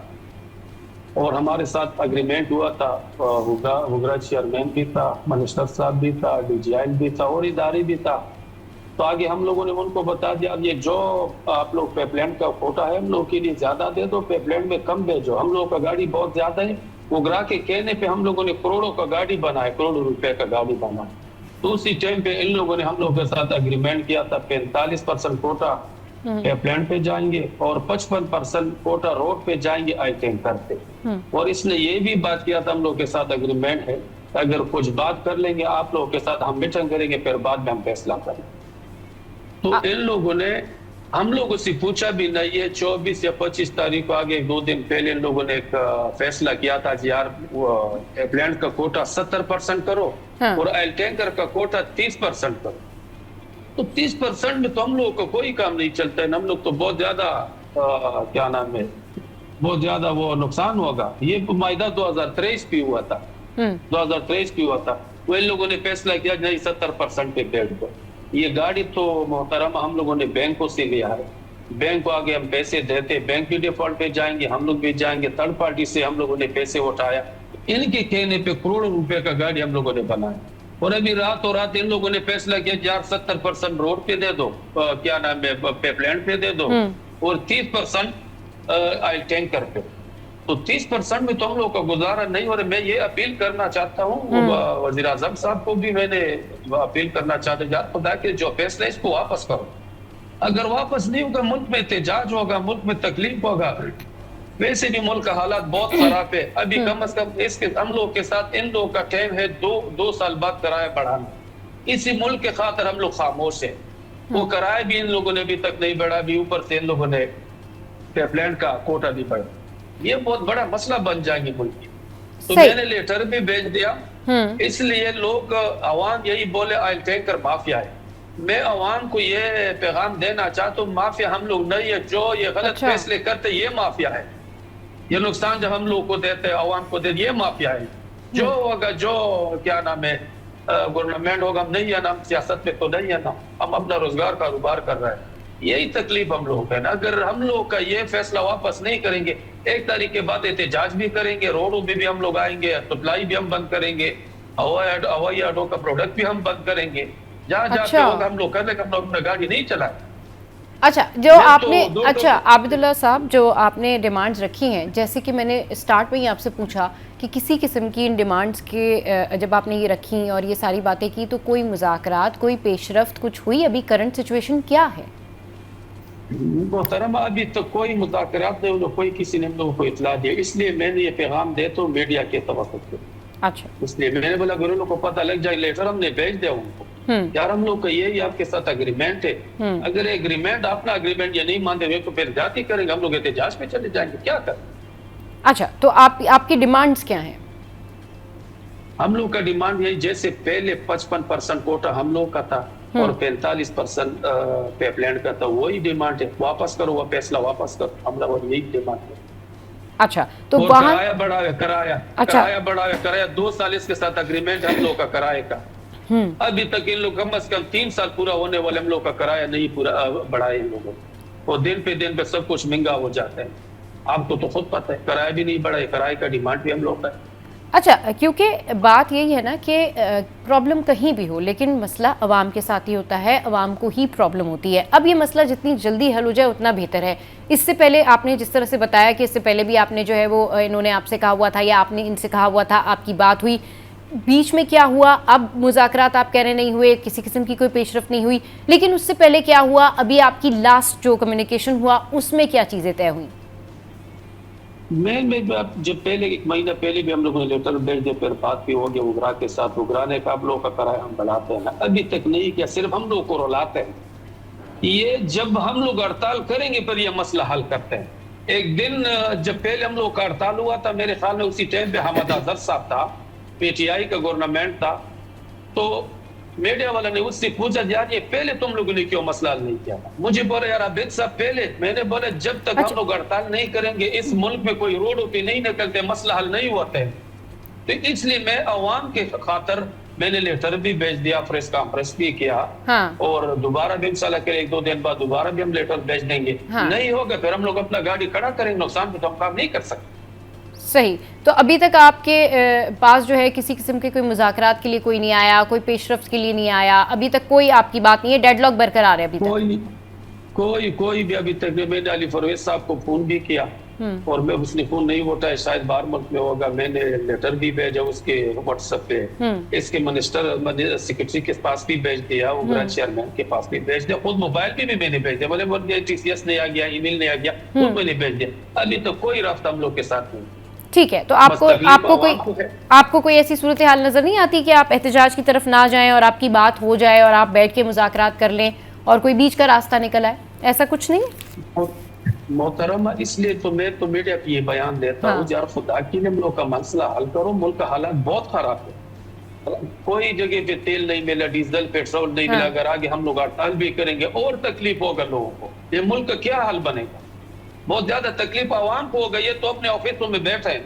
और हमारे साथ अग्रीमेंट हुआ था। हुगरा चेयरमैन भी था, मिनिस्टर साहब भी था, डीजीआई भी था और इदारे भी था। तो आगे हम लोगों ने उनको बता दिया, ये जो आप लोग पेपलैंड का कोटा है हम लोग के लिए ज्यादा दे दो, पेपलैंड में कम भेजो, हम लोग का गाड़ी बहुत ज्यादा है। उगरा के कहने पे हम लोगों ने करोड़ों का गाड़ी बनाया, करोड़ों रुपए का गाड़ी बनाया। तो उसी टाइम पे इन लोगों ने हम लोग के साथ अग्रीमेंट किया था, 45% कोटा पेपलैंड पे जाएंगे और 55% कोटा रोड पे जाएंगे आई टैंकर पे। और इसने ये भी बात किया था, हम लोग के साथ अग्रीमेंट है, अगर कुछ बात कर लेंगे आप लोगों के साथ, हम मीटिंग करेंगे, फिर बाद में हम फैसला करेंगे। तो इन लोगों ने हम लोगों से पूछा भी नहीं है। 24 या 25 तारीख को आगे 2 दिन पहले इन लोगों ने एक फैसला किया था कि यार प्लांट का कोटा 70% करो और ऑयल टैंकर का कोटा 30% करो। तो 30% में तो हम लोगों को कोई काम नहीं चलता है, हम लोग तो बहुत ज्यादा क्या नाम है, बहुत ज्यादा वो नुकसान होगा। ये मायदा 2023 भी हुआ था, 2023 भी हुआ था। वो इन लोगों ने फैसला किया नहीं 70% पे बैठ दो। ये गाड़ी तो मोहतरमा हम लोगों ने बैंकों से लिया है, बैंक को आगे हम पैसे देते, बैंक की डिफॉल्ट पे जाएंगे, हम लोग भी जाएंगे, थर्ड पार्टी से हम लोगों ने पैसे उठाया, इनके कहने पे करोड़ों रुपए का गाड़ी हम लोगों ने बनाया। और अभी रातों रात इन लोगों ने फैसला किया यार 70% रोड पे दे दो, क्या नाम है, पेपलैंड पे दे दो और 30% ऑयल टैंकर पे। तो 30% में तो हम लोग का गुजारा नहीं। और मैं ये अपील करना चाहता हूँ वजीर आजम साहब को भी, मैंने अपील करना चाहता हूँ यार खुदा के जो फैसला इसको वापस करो। अगर वापस नहीं होगा मुल्क में एहतजाज होगा, मुल्क में तकलीफ होगा। वैसे भी मुल्क का हालात बहुत खराब है। अभी कम अज कम इसके हम लोग के साथ इन लोगों का टाइम है 2 साल बाद किराया बढ़ाना। इसी मुल्क के खातिर हम लोग खामोश है। वो किराया भी इन लोगों ने अभी तक नहीं बढ़ा, भी ऊपर से इन लोगों ने पेपलैंड का कोटा भी बढ़ा। ये बहुत बड़ा मसला बन जाएंगे मुल्क की। तो मैंने लेटर भी भेज दिया, इसलिए लोग अवाम यही बोले ऑयल टैंकर माफिया है। मैं अवाम को ये पैगाम देना चाहता हूँ, माफिया हम लोग नहीं है। जो ये गलत फैसले करते ये माफिया है। ये नुकसान जब हम लोग को देते हैं, अवाम को देते, ये माफिया है। जो होगा, जो क्या नाम है, गवर्नमेंट होगा, हम नहीं है ना, हम सियासत में तो नहीं है ना, हम अपना रोजगार कारोबार कर रहे हैं। यही तकलीफ हम लोगों का है ना। अगर हम लोग का ये फैसला वापस नहीं करेंगे, 1 तारीख के बाद एहतजाज भी करेंगे, रोडों में भी हम लोग आएंगे, सप्लाई भी हम बंद करेंगे, हवाई अड्डों का प्रोडक्ट भी हम बंद करेंगे। जहाँ जाके अच्छा होगा हम लोग कर लेंगे, हम लोग अपना गाड़ी नहीं चलाए। अच्छा, जो मैं तो आपने दो अच्छा आबिदुल्ला साहब, जो आपने डिमांड्स रखी हैं, जैसे कि मैंने स्टार्ट में ही आपसे पूछा कि किसी किस्म की इन डिमांड्स के जब आपने ये रखी और ये सारी बातें की तो कोई मुज़ाकरात, कोई पेशरफ्त कुछ हुई? अभी करंट सिचुएशन क्या है? मोहतरमा अभी तो कोई मुज़ाकरात नहीं, उन्होंने कोई किसी ने हम लोगों को इतला दिया, इसलिए मैंने ये पैगाम देता हूँ मीडिया के तवक्कुल पे। अच्छा। इसलिए मैंने बोला अगर उन लोगों को पता लग जाए, लेटर हमने भेज दिया उनको, यार हम लोग का यही आपके साथ अग्रीमेंट है, अगर एग्रीमेंट अपना अग्रीमेंट ये नहीं मानते हुए तो फिर जाति करेंगे, हम लोग एहतजाज पे चले जाएंगे, क्या करें। अच्छा, तो आपकी डिमांड्स क्या हैं? हम लोग का डिमांड यही, जैसे पहले 55% कोटा हम लोग का था और 45% पेपलैंड का था, वही डिमांड है, वापस करो वो फैसला, वापस करो, हम लोग यही डिमांड है। अच्छा, तो और वहाँ किराया बढ़ाया, किराया अच्छा। किराया बढ़ाया, किराया 2 साल इसके साथ अग्रीमेंट हम लोग का किराए का, अभी तक इन लोग कम से कम 3 साल पूरा होने वाले, हम लोग का किराया नहीं पूरा बढ़ाए इन लोगों को, और दिन पे सब कुछ महंगा हो जाता है। आपको तो खुद पता है, किराया भी नहीं बढ़ाए, किराए का डिमांड भी हम लोग का है। अच्छा, क्योंकि बात यही है ना कि प्रॉब्लम कहीं भी हो लेकिन मसला अवाम के साथ ही होता है, अवाम को ही प्रॉब्लम होती है। अब ये मसला जितनी जल्दी हल हो जाए उतना बेहतर है। इससे पहले आपने जिस तरह से बताया कि इससे पहले भी आपने जो है वो इन्होंने आपसे कहा हुआ था या आपने इनसे कहा हुआ था, आपकी बात हुई, बीच में क्या हुआ? अब मुज़ाकरात आप कह रहे नहीं हुए, किसी किस्म की कोई पेशरफ नहीं हुई, लेकिन उससे पहले क्या हुआ? अभी आपकी लास्ट जो कम्युनिकेशन हुआ उसमें क्या चीज़ें तय हुई? मैं जब पहले 1 महीना पहले भी हम लोगों ने लेटर भेज दिया, फिर बात भी हो गया उगरा के साथ, उगराने का आप लोगों का किराया हम बढ़ाते हैं ना, अभी तक नहीं किया, सिर्फ हम लोग को रुलाते हैं। ये जब हम लोग हड़ताल करेंगे फिर ये मसला हल करते हैं। एक दिन जब पहले हम लोग का हड़ताल हुआ था, मेरे ख्याल में उसी टाइम पे हमद अजहर साहब था, पीटीआई का गवर्नमेंट था, तो मीडिया वाला ने उससे पूछा यार ये पहले तुम लोगों ने क्यों मसला हल नहीं किया? मुझे बोला यार आबिद साहब पहले, मैंने बोला जब तक हम लोग हड़ताल नहीं करेंगे, इस मुल्क में कोई रोडों पे नहीं निकलते, मसला हल नहीं होता है। तो इसलिए मैं अवाम के खातर मैंने लेटर भी भेज दिया, प्रेस कॉन्फ्रेंस भी किया, हाँ। और दोबारा भी इंशाल्लाह के 1-2 दिन बाद दोबारा भी हम लेटर भेज देंगे। हाँ। नहीं होगा फिर हम लोग अपना गाड़ी खड़ा करेंगे, नुकसान पे तो हम काम नहीं कर सकते। सही। तो अभी तक आपके पास जो है किसी किस्म के कोई मुज़ाकरात के लिए कोई नहीं आया, कोई पेशरफ्त के लिए नहीं आया, अभी तक कोई आपकी बात नहीं है, डेडलॉक बरकरार है अभी तक? कोई भी अभी तक नहीं। मैंने अली परवेज साहब को फोन भी किया और मैं उसने फोन नहीं उठाया, शायद बाहर मुल्क में होगा। मैंने लेटर भी भेजा उसके व्हाट्सएप पे, इसके मिनिस्टर सेक्रेटरी के पास भी भेज दिया, उगरा चेयरमैन के पास भी भेज दिया, खुद मोबाइल पे भी मैंने भेज दिया, बोले टीसीएस नहीं आ गया, ईमेल नहीं आ गया, खुद मैंने भेज दिया। अभी तो कोई रास्ता हम लोग के साथ नहीं। ठीक है, तो आपको कोई ऐसी सूरत हाल नजर नहीं आती कि आप एहतजाज की तरफ ना जाएं और आपकी बात हो जाए और आप बैठ के मुज़ाकरात कर लें और कोई बीच का रास्ता निकल आए? ऐसा कुछ नहीं? मोहतरमा इसलिए तो मैं तो मीडिया पे ये बयान देता हूँ, यार खुदा की हम लोग का मसला हल करो, मुल्क का हालात बहुत खराब है, कोई जगह पे तेल नहीं मिला, डीजल पेट्रोल नहीं मिला, अगर आगे हम लोग हड़ताल भी करेंगे और तकलीफ होगा लोगों को, ये मुल्क का क्या हाल बनेगा? बहुत ज्यादा तकलीफ आवाम को हो गई है, तो अपने ऑफिसों में बैठे हैं,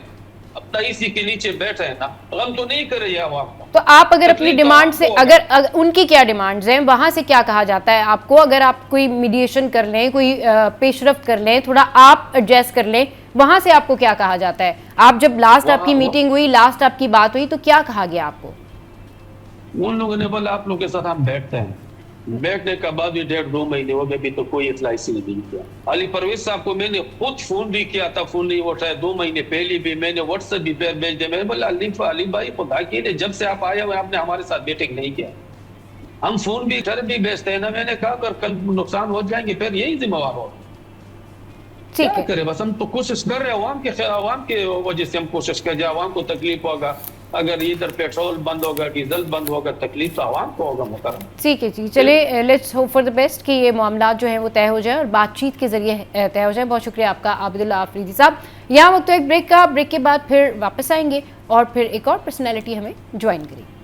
अपना इसी के नीचे बैठे हैं ना, गम तो नहीं करे ये आवाम को। तो आप अगर अपनी डिमांड से अगर उनकी क्या डिमांड्स हैं, वहां से क्या कहा जाता है आपको? अगर आप कोई मीडिएशन कर लें, कोई पेशरफ्त कर लें, थोड़ा आप एडजस्ट कर लें, वहां से आपको क्या कहा जाता है? आप जब लास्ट आपकी मीटिंग हुई, लास्ट आपकी बात हुई, तो क्या कहा गया आपको? उन लोगों ने बोला आप लोग के साथ हम बैठते हैं। बैठने का बाद भी 1.5-2 महीने हो गए, अभी तो कोई इतला इसी ने नहीं किया। अली परवेज साहब को मैंने खुद फोन भी किया था, फोन नहीं उठाया। 2 महीने पहले भी मैंने व्हाट्सएप भी भेज दिया, मैंने बोला अली भाई खुदा की ने जब से आप आए हुए आपने हमारे साथ मीटिंग नहीं किया, हम फोन भी घर भी भेजते हैं ना। मैंने कहा अगर कल नुकसान हो जाएंगे फिर यही जिम्मेवार हो, क्या करे? बस हम तो कोशिश कर रहे हैं, अवाम के वजह से हम कोशिश कर रहे हैं, अवाम को तकलीफ होगा, अगर इधर पेट्रोल बंद होगा, डीजल बंद होगा, तकलीफ तो आवाम को होगा मुकर्रम। ठीक है जी, चलिए let's hope for the best कि ये मामला जो है वो तय हो जाए और बातचीत के जरिए तय हो जाए। बहुत शुक्रिया आपका आबिदुल्ला आफरीदी साहब। यहाँ वक्त तो एक ब्रेक का, ब्रेक के बाद फिर वापस आएंगे और फिर एक और पर्सनैलिटी हमें ज्वाइन करेगी।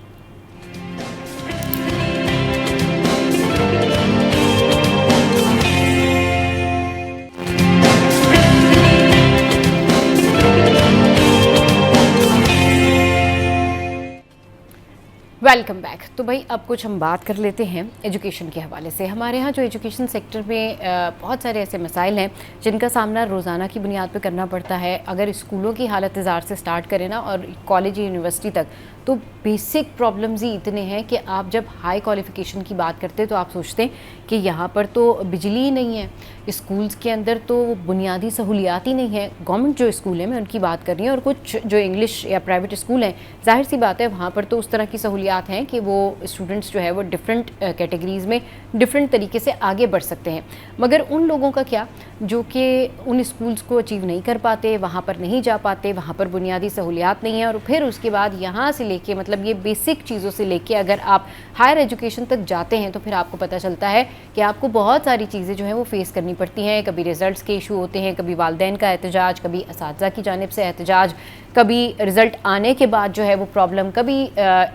Welcome back. तो भाई अब कुछ हम बात कर लेते हैं एजुकेशन के हवाले से। हमारे यहाँ जो एजुकेशन सेक्टर में बहुत सारे ऐसे मसाइल हैं जिनका सामना रोज़ाना की बुनियाद पर करना पड़ता है। अगर स्कूलों की हालत ज़ार से स्टार्ट करें ना और कॉलेज यूनिवर्सिटी तक, तो बेसिक प्रॉब्लम्स ही इतने हैं कि आप जब हाई क्वालिफिकेशन की बात करते हैं तो आप सोचते हैं कि यहाँ पर तो बिजली ही नहीं है, स्कूल्स के अंदर तो बुनियादी सहूलियात ही नहीं है। गवर्नमेंट जो स्कूल है मैं उनकी बात कर रही हूँ, और कुछ जो इंग्लिश या प्राइवेट स्कूल हैं, जाहिर सी बात है वहाँ पर तो उस तरह की सहूलियात हैं कि वो स्टूडेंट्स जो है वो डिफरेंट कैटेगरीज़ में डिफरेंट तरीके से आगे बढ़ सकते हैं। मगर उन लोगों का क्या जो कि उन स्कूल्स को अचीव नहीं कर पाते, वहाँ पर नहीं जा पाते, वहाँ पर बुनियादी सहूलियात नहीं है, और फिर उसके बाद यहाँ से लेके मतलब ये बेसिक चीज़ों से लेके अगर आप हायर एजुकेशन तक जाते हैं तो फिर आपको पता चलता है कि आपको बहुत सारी चीज़ें जो हैं वो फेस करनी पड़ती हैं। कभी रिज़ल्ट्स के इशू होते हैं, कभी वालिदैन का एहतजाज, कभी असातिज़ा की जानिब से एहतजाज, कभी रिज़ल्ट आने के बाद जो है वो प्रॉब्लम, कभी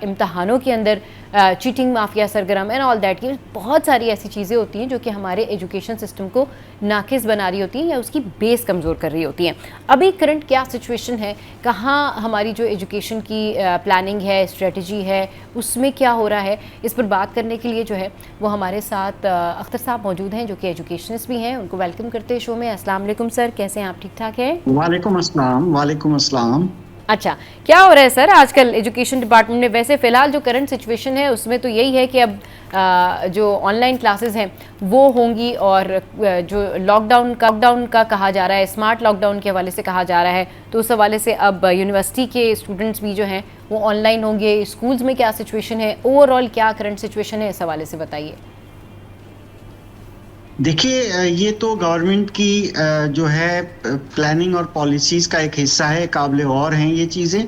इम्तहानों के अंदर चीटिंग माफिया सरगर्म एंड ऑल दैट की बहुत सारी ऐसी चीज़ें होती हैं जो कि हमारे एजुकेशन सिस्टम को नाकिस बना रही होती हैं या उसकी बेस कमज़ोर कर रही होती हैं। अभी करंट क्या सिचुएशन है, कहाँ हमारी जो एजुकेशन की प्लानिंग है, स्ट्रेटजी है, उसमें क्या हो रहा है, इस पर बात करने के लिए जो है वो हमारे साथ अख्तर साहब मौजूद हैं जो कि एजुकेशनिस्ट भी हैं। उनको वेलकम करते हैं शो में। अस्सलाम वालेकुम सर, कैसे हैं आप? ठीक ठाक हैं? वालेकुम अस्सलाम। वालेकुम अस्सलाम। अच्छा, क्या हो रहा है सर आजकल एजुकेशन डिपार्टमेंट में? वैसे फ़िलहाल जो करंट सिचुएशन है उसमें तो यही है कि अब जो ऑनलाइन क्लासेस हैं वो होंगी, और जो लॉकडाउन का कहा जा रहा है, स्मार्ट लॉकडाउन के हवाले से कहा जा रहा है, तो उस हवाले से अब यूनिवर्सिटी के स्टूडेंट्स भी जो हैं वो ऑनलाइन होंगे। स्कूल्स में क्या सिचुएशन है, ओवरऑल क्या करंट सिचुएशन है, इस हवाले से बताइए। देखिए, ये तो गवर्नमेंट की जो है प्लानिंग और पॉलिसीज का एक हिस्सा है, काबिल गौर हैं ये चीज़ें,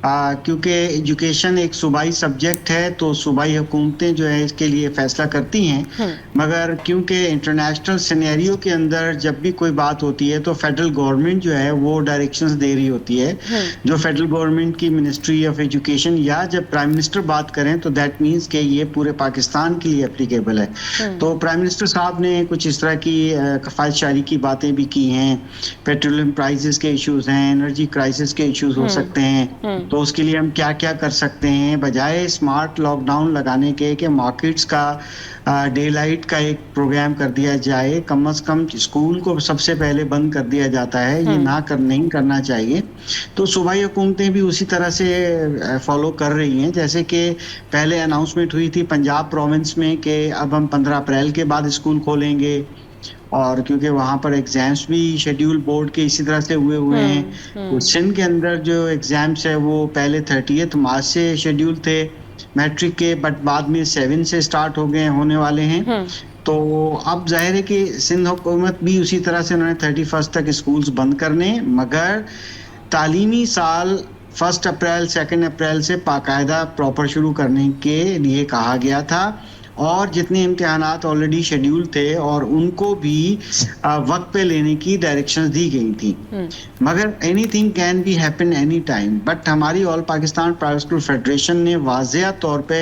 क्योंकि एजुकेशन एक सूबाई सब्जेक्ट है तो सूबाई हुकूमतें जो है इसके लिए फैसला करती हैं। मगर क्योंकि इंटरनेशनल सिनेरियो के अंदर जब भी कोई बात होती है तो फेडरल गवर्नमेंट जो है वो डायरेक्शंस दे रही होती है। जो फेडरल गवर्नमेंट की मिनिस्ट्री ऑफ एजुकेशन या जब प्राइम मिनिस्टर बात करें तो दैट मीन्स कि ये पूरे पाकिस्तान के लिए एप्लीकेबल है। तो प्राइम मिनिस्टर साहब ने कुछ इस तरह की कफायतशारी की बातें भी की हैं। पेट्रोलियम प्राइसेस के इश्यूज हैं, एनर्जी क्राइसिस के इश्यूज हो सकते हैं, तो उसके लिए हम क्या क्या कर सकते हैं, बजाय स्मार्ट लॉकडाउन लगाने के मार्केट्स का डे लाइट का एक प्रोग्राम कर दिया जाए। कम से कम स्कूल को सबसे पहले बंद कर दिया जाता है, ये नहीं करना चाहिए। तो सूबाई हुकूमतें भी उसी तरह से फॉलो कर रही हैं। जैसे कि पहले अनाउंसमेंट हुई थी पंजाब प्रोविंस में कि अब हम 15 अप्रैल के बाद स्कूल खोलेंगे, और क्योंकि वहाँ पर एग्जाम्स भी शेड्यूल बोर्ड के इसी तरह से हुए हैं। सिंध के अंदर जो एग्जाम्स है वो पहले 30 मार्च से शेड्यूल थे मैट्रिक के, बट बाद में 7 से स्टार्ट होने वाले हैं। तो अब जाहिर है कि सिंध हुकूमत भी उसी तरह से उन्होंने 31 तक स्कूल्स बंद करने, मगर तालीमी साल 1 अप्रैल 2 अप्रैल से बाकायदा प्रॉपर शुरू करने के लिए कहा गया था। और जितने इम्तिहानात ऑलरेडी शेड्यूल थे और उनको भी वक्त पे लेने की डायरेक्शंस दी गई थी। मगर anything can be happen any time. But हमारी all Pakistan private school federation ने वाज़ेह तौर पे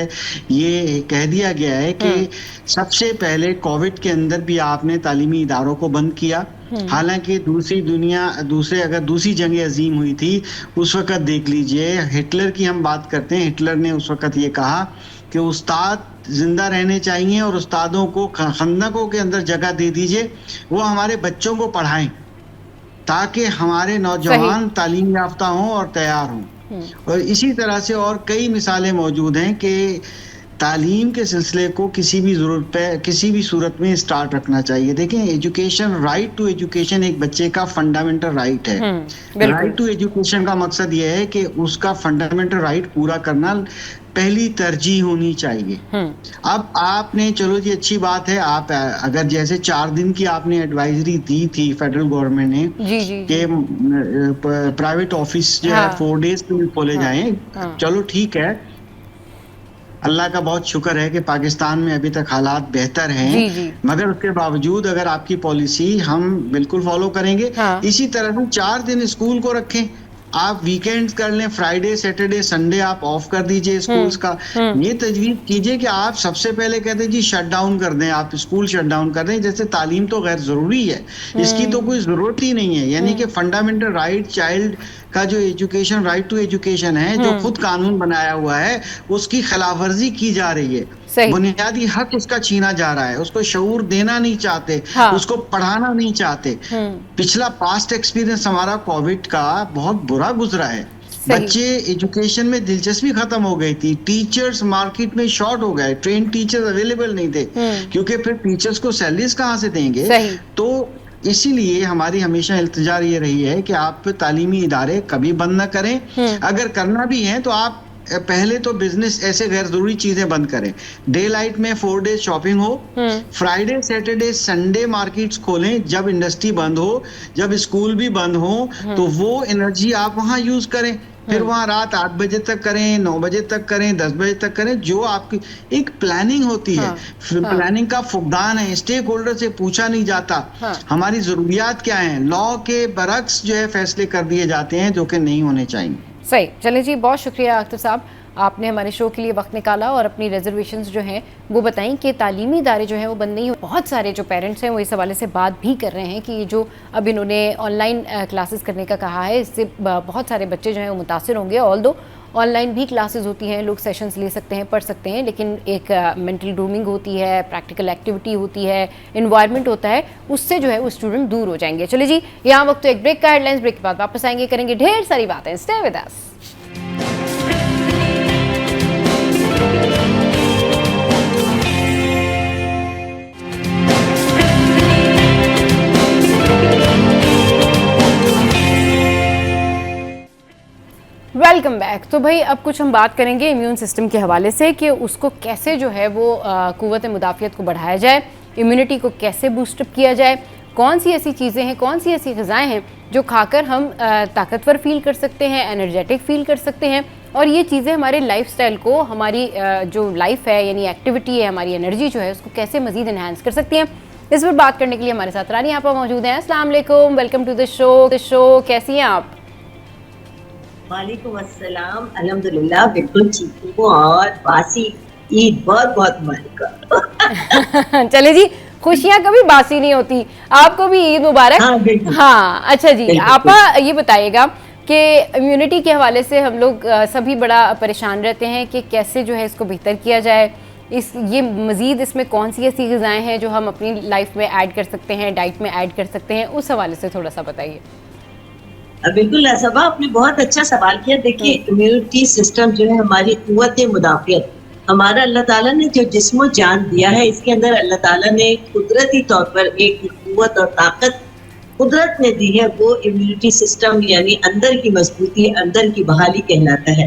ये कह दिया गया है कि सबसे पहले कोविड के अंदर भी आपने तालीमी इदारों को बंद किया। हालांकि अगर दूसरी जंग अजीम हुई थी उस वक्त देख लीजिए, हिटलर की हम बात करते हैं, हिटलर ने उस वक्त ये कहा कि उस्ताद जिंदा रहने चाहिए और उस्तादों को खंदकों के अंदर जगह दे दीजिए, वो हमारे बच्चों को पढ़ाएं ताकि हमारे नौजवान तालीम याफ्ता हों और तैयार हों। और इसी तरह से और कई मिसालें मौजूद हैं कि तालीम के सिलसिले को किसी भी सूरत में स्टार्ट रखना चाहिए। देखें, एजुकेशन, राइट टू एजुकेशन एक बच्चे का फंडामेंटल राइट है। राइट टू एजुकेशन का मकसद यह है कि उसका फंडामेंटल राइट पूरा करना पहली तरजीह होनी चाहिए। अब आपने, चलो जी अच्छी बात है, आप अगर जैसे 4 दिन की आपने एडवाइजरी दी थी फेडरल गवर्नमेंट ने कि प्राइवेट ऑफिस जो है 4 डेज के लिए खोले जाएं, चलो ठीक है, अल्लाह का बहुत शुक्र है कि पाकिस्तान में अभी तक हालात बेहतर हैं। मगर उसके बावजूद अगर आपकी पॉलिसी हम बिल्कुल फॉलो करेंगे। इसी तरह से 4 दिन स्कूल को रखें, आप वीकेंड्स कर लें, फ्राइडे सैटरडे संडे आप ऑफ कर दीजिए स्कूल्स का। ये तजवीज़ कीजिए कि आप सबसे पहले कहते हैं जी शट डाउन कर दें, आप स्कूल शट डाउन कर दें। जैसे तालीम तो गैर जरूरी है, इसकी तो कोई जरूरत ही नहीं है। यानी कि फंडामेंटल राइट चाइल्ड का जो एजुकेशन, राइट टू एजुकेशन है, जो खुद कानून बनाया हुआ है, उसकी खिलाफवर्जी की जा रही है। बुनियादी हक उसका छीना जा रहा है, उसको शऊर देना नहीं चाहते, उसको पढ़ाना नहीं चाहते। पिछला पास्ट एक्सपीरियंस हमारा कोविड का बहुत बुरा गुजरा है। बच्चे एजुकेशन में दिलचस्पी खत्म हो गई थी, टीचर्स मार्केट में शॉर्ट हो गए, ट्रेन टीचर्स अवेलेबल नहीं थे, क्योंकि फिर टीचर्स को सैलरीज कहाँ से देंगे। तो इसीलिए हमारी हमेशा इल्तिजा ये रही है कि आप तालीमी इदारे कभी बंद ना करें, अगर करना भी है तो आप पहले तो बिजनेस ऐसे गैर जरूरी चीजें बंद करें। डे लाइट में 4 डेज शॉपिंग हो, फ्राइडे सैटरडे संडे मार्केट्स खोलें, जब इंडस्ट्री बंद हो, जब स्कूल भी बंद हो, तो वो एनर्जी आप वहां यूज करें। फिर वहां रात 8 बजे तक करें, 9 बजे तक करें, 10 बजे तक करें, जो आपकी एक प्लानिंग होती है। प्लानिंग का फुकदान है, स्टेक होल्डर से पूछा नहीं जाता हमारी जरूरियात क्या हैं, लॉ के बरक्स जो है फैसले कर दिए जाते हैं जो कि नहीं होने चाहिए। सही। चलिए जी, बहुत शुक्रिया अख्तर साहब, आपने हमारे शो के लिए वक्त निकाला और अपनी रिजर्वेशंस जो हैं वो बताएं कि तालीमी इदारे जो हैं वो बंद नहीं हो। बहुत सारे जो पेरेंट्स हैं वो इस हवाले से बात भी कर रहे हैं कि ये जो अब इन्होंने ऑनलाइन क्लासेस करने का कहा है, इससे बहुत सारे बच्चे जो हैं वो मुतासिर होंगे। ऑल्दो ऑनलाइन भी क्लासेस होती हैं, लोग सेशंस ले सकते हैं, पढ़ सकते हैं, लेकिन एक मेंटल ग्रूमिंग होती है, प्रैक्टिकल एक्टिविटी होती है, इन्वायरमेंट होता है, उससे जो है वो स्टूडेंट दूर हो जाएंगे। चलिए जी, यहाँ वक्त तो एक ब्रेक का, हेडलाइंस ब्रेक के बाद वापस आएंगे, करेंगे ढेर सारी बातें। Stay with us. Welcome back. तो भाई अब कुछ हम बात करेंगे इम्यून सिस्टम के हवाले से कि उसको कैसे जो है वो क़ुव्वत मुदाफ़ियत को बढ़ाया जाए, इम्यूनिटी को कैसे बूस्टअप किया जाए, कौन सी ऐसी चीज़ें हैं, कौन सी ऐसी ग़िज़ाएँ हैं जो खाकर हम ताकतवर फील कर सकते हैं, एनर्जेटिक फील कर सकते हैं, और ये चीज़ें हमारे लाइफस्टाइल को, हमारी जो लाइफ है यानी एक्टिविटी है, हमारी एनर्जी जो है उसको कैसे मज़ीद इन्हांस कर सकती हैं। इस पर बात करने के लिए हमारे साथ रानी यहाँ पर मौजूद हैं। अस्सलाम वालेकुम, वेलकम टू द शो। कैसी हैं आप? वालेकुम अस्सलाम, अल्हम्दुलिल्लाह बिल्कुल ठीक हूँ, और बासी ईद बहुत बहुत मुबारक। चले जी, खुशियाँ कभी बासी नहीं होती, आपको भी ईद मुबारक। हाँ अच्छा जी, आप ये बताइएगा कि इम्यूनिटी के हवाले से हम लोग सभी बड़ा परेशान रहते हैं कि कैसे जो है इसको बेहतर किया जाए, ये मज़ीद इसमें कौन सी ऐसी ग़िज़ाएँ हैं जो हम अपनी लाइफ में ऐड कर सकते हैं, डाइट में ऐड कर सकते हैं, उस हवाले से थोड़ा सा बताइए। बिल्कुल सबा, आपने बहुत अच्छा सवाल किया। देखिए, इम्यूनिटी सिस्टम जो है हमारी क़ुव्वत मुदाफ़ियत, हमारा अल्लाह ताला ने जो जिस्म जान दिया है, इसके अंदर अल्लाह ताला ने कुदरती तौर पर एक क़ुव्वत और ताकत कुदरत ने दी है, वो इम्यूनिटी सिस्टम यानी अंदर की मजबूती, अंदर की बहाली कहलाता है।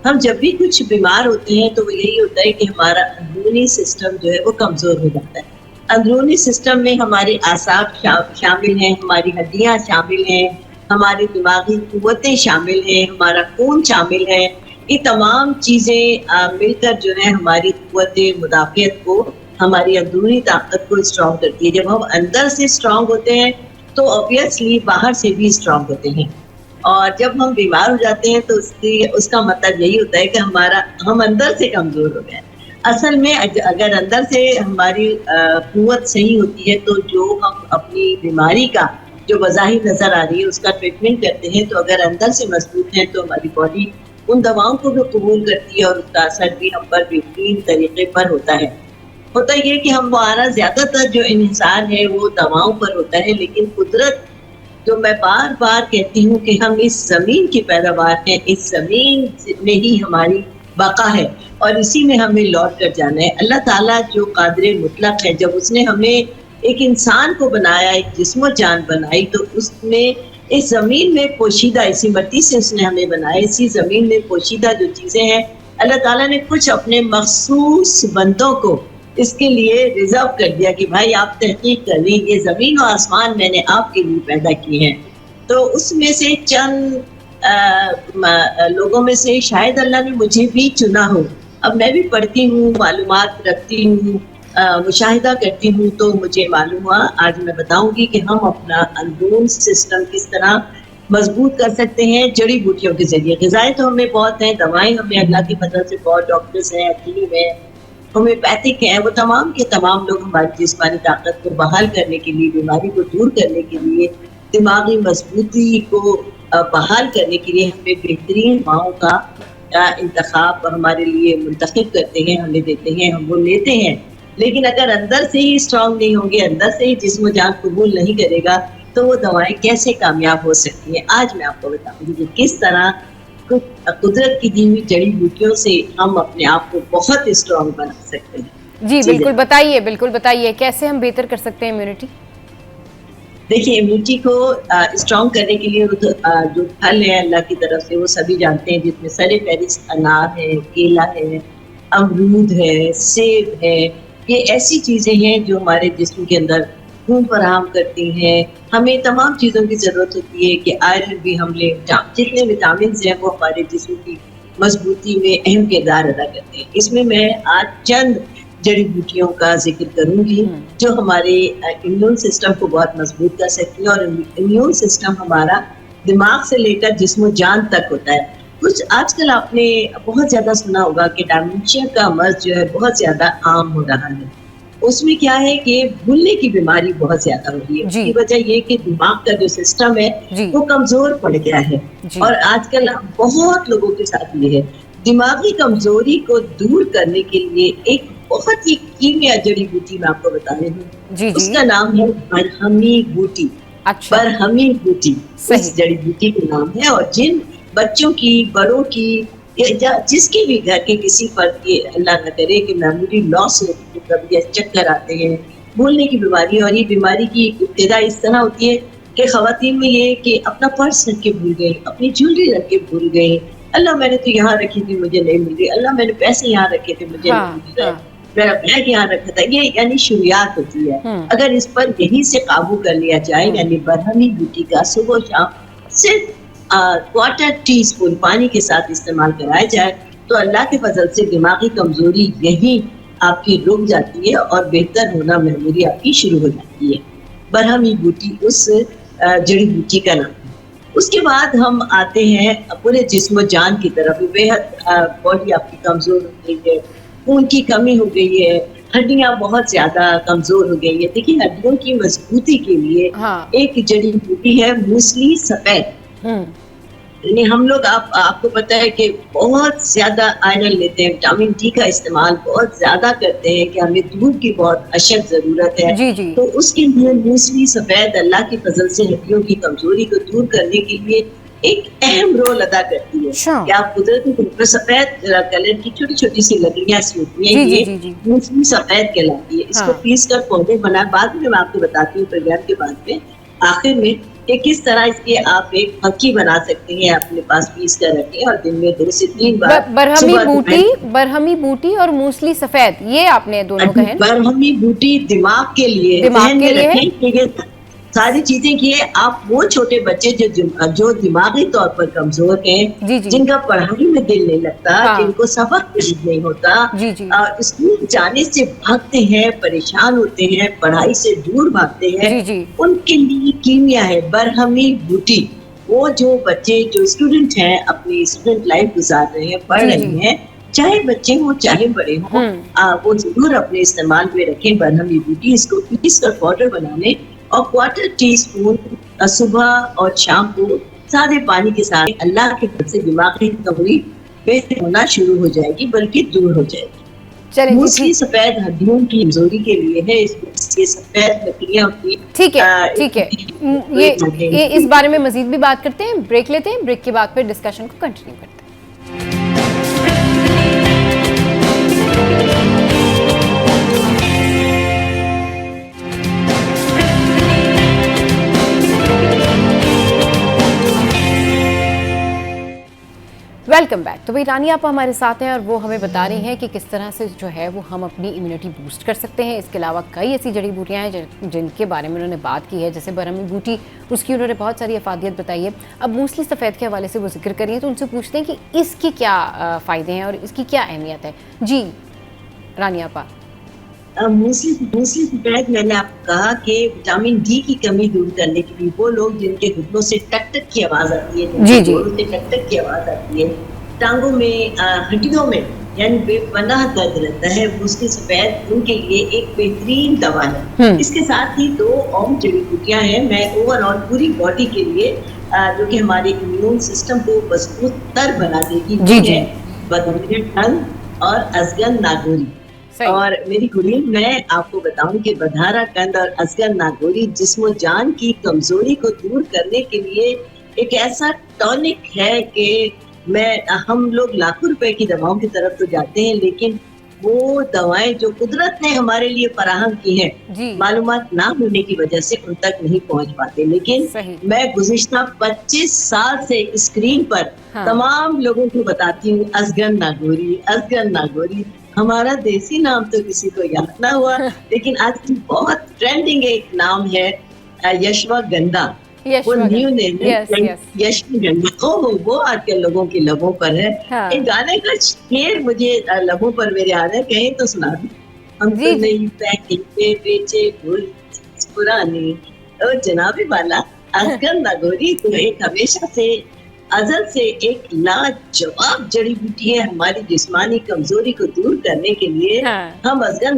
हम जब भी कुछ बीमार होते हैं तो वो यही होता है कि हमारा अंदरूनी सिस्टम जो है वो कमज़ोर हो जाता है। अंदरूनी सिस्टम में हमारे आसाब शामिल हैं, हमारी हड्डियाँ शामिल हैं, हमारी दिमागी कुव्वतें शामिल हैं, हमारा खून शामिल है। ये तमाम चीज़ें मिलकर जो है हमारी कुव्वत मुदाफ़ियत को, हमारी अंदरूनी ताकत को स्ट्रॉन्ग करती है। जब हम अंदर से स्ट्रॉन्ग होते हैं तो ऑब्वियसली बाहर से भी स्ट्रॉन्ग होते हैं, और जब हम बीमार हो जाते हैं तो उसका मतलब यही होता है कि हम अंदर से कमज़ोर हो गए। असल में अगर अंदर से हमारी कुव्वत सही होती है तो जो हम अपनी बीमारी का जो वज़ाहिर नज़र आ रही है उसका ट्रीटमेंट करते हैं, तो अगर अंदर से मजबूत है तो हमारी बॉडी उन दवाओं को भी कबूल करती है और उसका असर भी हम पर बेहतरीन तरीके पर होता है। होता ये कि हमारा ज़्यादातर जो इंहिसार है वो दवाओं पर होता है, लेकिन कुदरत, जो मैं बार बार कहती हूँ कि हम इस ज़मीन की पैदावार हैं, इस ज़मीन में ही हमारी बका है और इसी में हमें लौट कर जाना है। अल्लाह ताला जो कादिर मुतलक है, जब उसने हमें एक इंसान को बनाया, एक जिस्म जान बनाई, तो उसमें इस ज़मीन में पोशीदा, इसी मिट्टी से उसने हमें बनाया, इसी ज़मीन में पोशीदा जो चीज़ें हैं, अल्लाह ताला ने कुछ अपने मखसूस बंदों को इसके लिए रिजर्व कर दिया कि भाई आप तहकीक कर ली, ये ज़मीन और आसमान मैंने आपके लिए पैदा किए हैं। तो उसमें से चंद लोगों में से शायद अल्लाह ने मुझे भी चुना हो। अब मैं भी पढ़ती हूँ, मालूमात रखती हूँ, मुशाहिदा करती हूँ, तो मुझे मालूम हुआ, आज मैं बताऊंगी कि हम अपना अंदरून सिस्टम किस तरह मजबूत कर सकते हैं जड़ी बूटियों के जरिए। ग़िज़ाएँ तो हमें बहुत हैं, दवाएं हमें अल्लाह की मदद से बहुत, डॉक्टर्स हैं, हकीम हैं, होम्योपैथिक हैं, वो तमाम के तमाम लोग हमारी जिस्मानी ताकत को बहाल करने के लिए, बीमारी को दूर करने के लिए, दिमागी मजबूती को बहाल करने के लिए हमें बेहतरीन माओं का इंतखाब हमारे लिए मुंतखब करते हैं, हमें देते हैं, हम वो लेते हैं। लेकिन अगर अंदर से ही स्ट्रांग नहीं होंगे, अंदर से ही जिस्म जान कबूल नहीं करेगा, तो वो दवाएं कैसे कामयाब हो सकती हैं। आज मैं आपको बताऊंगी कि किस तरह कुदरत की दी हुई जड़ी बूटियों से हम अपने आप को बहुत स्ट्रांग बना सकते हैं। जी बिल्कुल बताइए कैसे हम बेहतर कर सकते हैं इम्यूनिटी। देखिए, इम्यूनिटी को स्ट्रांग करने के लिए जो फल है अल्लाह की तरफ से वो सभी जानते हैं, जिसमें सरे फहरिस्त अनार है, केला है, अमरूद है, सेब है। ये ऐसी चीजें हैं जो हमारे जिस्म के अंदर खून फराहम करती हैं। हमें तमाम चीज़ों की ज़रूरत होती है कि आयरन भी हम लें, जितने विटामिन हैं वो हमारे जिस्म की मजबूती में अहम किरदार अदा करते हैं। इसमें मैं आज चंद जड़ी बूटियों का जिक्र करूंगी जो हमारे इम्यून सिस्टम को बहुत मजबूत कर सकती है। और इम्यून सिस्टम हमारा दिमाग से लेकर जिस्म जान तक होता है। कुछ आजकल आपने बहुत ज्यादा सुना होगा कि डायमेंशिया का मर्ज जो है बहुत ज्यादा आम हो रहा है। उसमें क्या है कि भूलने की बीमारी बहुत ज्यादा हो रही है। उसकी वजह ये कि दिमाग का जो सिस्टम है वो कमजोर पड़ गया है। और आजकल बहुत लोगों के साथ ये है। दिमागी कमजोरी को दूर करने के लिए एक बहुत ही कीमिया जड़ी बूटी मैं आपको बता रही हूँ। उसका नाम है बरहमी बूटी। अच्छा। बरहमी बूटी उस जड़ी बूटी का नाम है। और जिन बच्चों की, बड़ों की या जिसके भी घर के किसी फर्द की अल्लाह न करे कि मेमोरी लॉस हो, कभी चक्कर आते हैं, भूलने की बीमारी। और ये बीमारी की इब्तिदा इस तरह होती है कि खवातीन में ये कि अपना पर्स रख के भूल गई, अपनी ज्वेलरी रख के भूल गई, अल्लाह मैंने तो यहाँ रखी थी मुझे नहीं मिल रही, अल्लाह मैंने पैसे यहाँ रखे थे मुझे नहीं मिल रहे, मेरा बैग यहाँ रखा था। ये यानी शुरुआत होती है। अगर इस पर यहीं से काबू कर लिया जाए, यानी बरहमी बूटी का सुबह शाम सिर्फ क्वार्टर टी स्पून पानी के साथ इस्तेमाल कराया जाए तो अल्लाह के फजल से दिमागी कमजोरी यही आपकी रुक जाती है और बेहतर होना मेमोरी आपकी शुरू हो जाती है। बरहमी बूटी उस जड़ी बूटी का नाम है। उसके बाद हम आते हैं पूरे जिस्म जान की तरफ। बेहद बॉडी आपकी कमजोर हो गई है, खून की कमी हो गई है, हड्डियां बहुत ज्यादा कमजोर हो गई है। देखिए, हड्डियों की मजबूती के लिए एक जड़ी बूटी है मूसली सफेद। यानी हम लोग आपको पता है कि बहुत ज्यादा आयरन लेते हैं, विटामिन डी का इस्तेमाल बहुत ज्यादा करते हैं कि हमें दूध की बहुत अशद जरूरत है। तो उसके लिए मूसली सफेद अल्लाह की फजल से हड्डियों की कमजोरी को दूर करने के लिए एक अहम रोल अदा करती है। कि आप कुदरती तौर पर सफेद कलर की छोटी छोटी सी लकड़ियां सी होती हैं, ये मूसली सफेद कहलाती है। इसको पीस कर पौधे बनाए, बाद में मैं आपको बताती हूँ प्रोग्राम के बाद में आखिर में कि किस तरह इसके आप एक फक्की बना सकते हैं, अपने पास पीस कर रखें और दिन में 2 से 3 बार। बरहमी बूटी और मूसली सफेद, ये आपने दोनों कहे। बरहमी बूटी दिमाग के लिए, रखें सारी चीजें किए। आप वो छोटे बच्चे जो दिमागी तौर पर कमजोर हैं, जिनका पढ़ाई में दिल नहीं लगता, जिनको सबक नहीं होता, स्कूल जाने से भागते हैं, परेशान होते हैं, पढ़ाई से दूर भागते हैं, उनके लिए कीमिया है बरहमी बूटी। वो जो बच्चे जो स्टूडेंट हैं, अपनी स्टूडेंट लाइफ गुजार रहे हैं, पढ़ रहे हैं, चाहे बच्चे हो चाहे बड़े हो, वो जरूर अपने इस्तेमाल में रखें बरहमी बूटी। इसको पीस कर पाउडर बना लें और क्वार्टर टी स्पून सुबह और शाम को सादे पानी के साथ अल्लाह के फजल से दिमागी कमजोरी बेहतर होना शुरू हो जाएगी, बल्कि दूर हो जाएगी। मूसली सफेद हड्डियों की कमजोरी के लिए है। इसमें सफेद लकड़ियां होती हैं। ठीक है, ये इस बारे में मजीद भी बात करते हैं। ब्रेक लेते हैं, ब्रेक के बाद फिर डिस्कशन को कंटिन्यू करते हैं। Welcome back. तो भाई रानी आप हमारे साथ हैं और वो हमें बता रही हैं कि किस तरह से जो है वो हम अपनी इम्यूनिटी बूस्ट कर सकते हैं। इसके अलावा कई ऐसी जड़ी बूटियां हैं जिनके बारे में उन्होंने बात की है, जैसे बरहमी बूटी, उसकी उन्होंने बहुत सारी अफादियत बताई है। अब मूसली सफ़ेद के हवाले से वो जिक्र करिए, तो उनसे पूछते हैं कि इसके क्या फ़ायदे हैं और इसकी क्या अहमियत है। जी रानी आपा। मूसली सफेद मैंने आपको कहा कि विटामिन डी की कमी दूर करने के लिए, वो लोग जिनके घुटनों से टक टक की आवाज आती है, जोड़ों से टक टक की आवाज आती है, टांगों में, हड्डियों में यानी बेपनाह दर्द रहता है, मूसली सफेद उनके लिए एक बेहतरीन दवा है। इसके साथ ही 2 और जड़ी बूटियां हैं। मैं ओवरऑल पूरी बॉडी के लिए जो कि हमारे इम्यून सिस्टम को मजबूत तर बना देगी, बदहरा कंद और अजगन नागोरी। और मेरी गुड़िया, मैं आपको बताऊं कि बदहरा कंद और अजगर नागोरी जिस्म जान की कमजोरी को दूर करने के लिए एक ऐसा टॉनिक है कि हम लोग लाखों रुपए की दवाओं की तरफ तो जाते हैं, लेकिन वो दवाएं जो कुदरत ने हमारे लिए फराहम की जी। हैं, मालूमात ना होने की वजह से उन तक नहीं पहुंच पाते। लेकिन सही। मैं गुज़िश्ता 25 साल से स्क्रीन पर हाँ। तमाम लोगों को बताती हूँ असगर नागौरी, असगर नागौरी। हमारा देसी नाम तो किसी को याद ना हुआ, लेकिन आज बहुत ट्रेंडिंग एक नाम है यशवगंधा। वो न्यू नेम है यशवगंधा। ओहो, वो आजकल लोगों के लबों पर है। हाँ। एक गाने का शेर मुझे लबों पर मेरे आ रहा है, कहीं तो सुना दो। हम तो नहीं पैकिंग पे बेचे भूल पुरानी। ओ जनाबी वाला, असगर नागौरी तो एक हमेशा से अजल से एक लाजवाब जड़ी बूटी है हमारी जिस्मानी कमजोरी को दूर करने के लिए। हाँ। हम असगर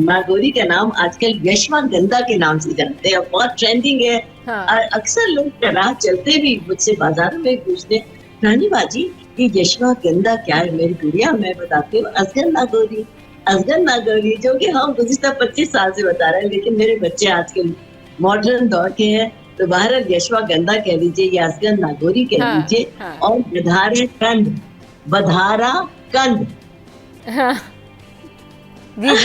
नागौरी का नाम आजकल यशवगंधा के नाम से जानते हैं, बहुत ट्रेंडिंग है। हाँ। अक्सर लोग राह चलते भी मुझसे बाजारों में पूछते, रानी बाजी ये यशवगंधा क्या है? मेरी गुड़िया मैं बताती हूँ असगर नागौरी, असगर नागौरी, जो कि हम गुज़िश्ता 25 साल से बता रहे हैं, लेकिन मेरे बच्चे आजकल मॉडर्न दौर के हैं, तो बहरहाल यशवगंधा कह लीजिए या असगर नागौरी कह लीजिए। हाँ। और बधारा कंद, बधारा कंद। हाँ। जी।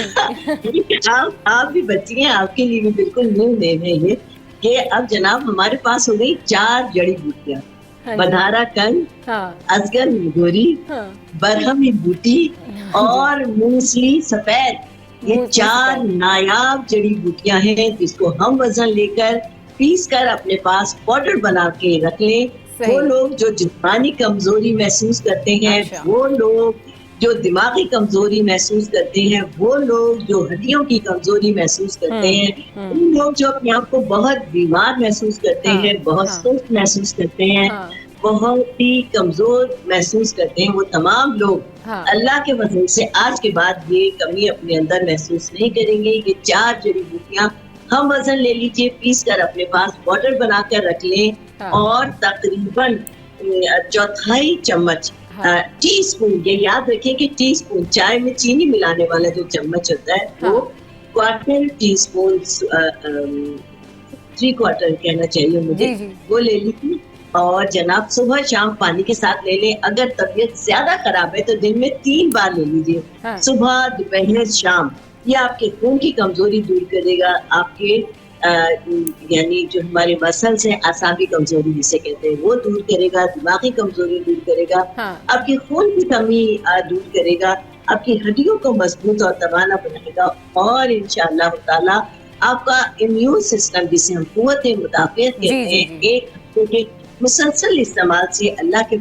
आप भी बच्ची हैं, आपके लिए भी बिल्कुल न्यू नेम है ये, कि अब जनाब हमारे पास हो गई 4 जड़ी बूटियां। बधारा कंद, असगर नागौरी, बरहमी बूटी और मूंगफली सफेद। ये 4 नायाब जड़ी बूटियां हैं जिसको हम वजन लेकर पीस कर अपने पास पाउडर बना के रख लें। वो लोग जो जिस्मानी कमजोरी महसूस करते हैं, वो लोग जो दिमागी कमजोरी महसूस करते हैं, वो लोग जो हड्डियों की कमजोरी महसूस करते हैं, उन लोग जो अपने आप को बहुत बीमार महसूस करते हैं, बहुत सुस्त महसूस करते हैं, बहुत ही कमजोर महसूस करते हैं, वो तमाम लोग अल्लाह के वजह से आज के बाद ये कमी अपने अंदर महसूस नहीं करेंगे। ये 4 जड़ी बूटियां हम वजन ले लीजिए, पीस कर अपने पास पाउडर बनाकर रख लें और तकरीबन 1/4 चम्मच टी स्पून, ये याद रखें कि टी स्पून चाय में चीनी मिलाने वाला जो चम्मच होता है वो 1/4 टी स्पून, 3/4 कहना चाहिए मुझे, वो ले लीजिए। और जनाब सुबह शाम पानी के साथ ले लें। अगर तबीयत ज्यादा खराब है तो दिन में 3 बार ले लीजिए, सुबह दोपहर शाम। ये आपके खून की कमजोरी दूर करेगा, आपके यानी जो हमारे मसल्स हैं, आसाबी कमजोरी जिसे कहते हैं, वो दूर करेगा, दिमागी कमजोरी दूर करेगा, आपके खून की कमी दूर करेगा, आपकी हड्डियों को मजबूत और तवाना बनाएगा और इंशाअल्लाह ताला आपका इम्यून सिस्टम, जिसे हम कुव्वत मुदाफियत कहते हैं, एक हफ्ते के मुसलसल इस्तेमाल से अल्लाह के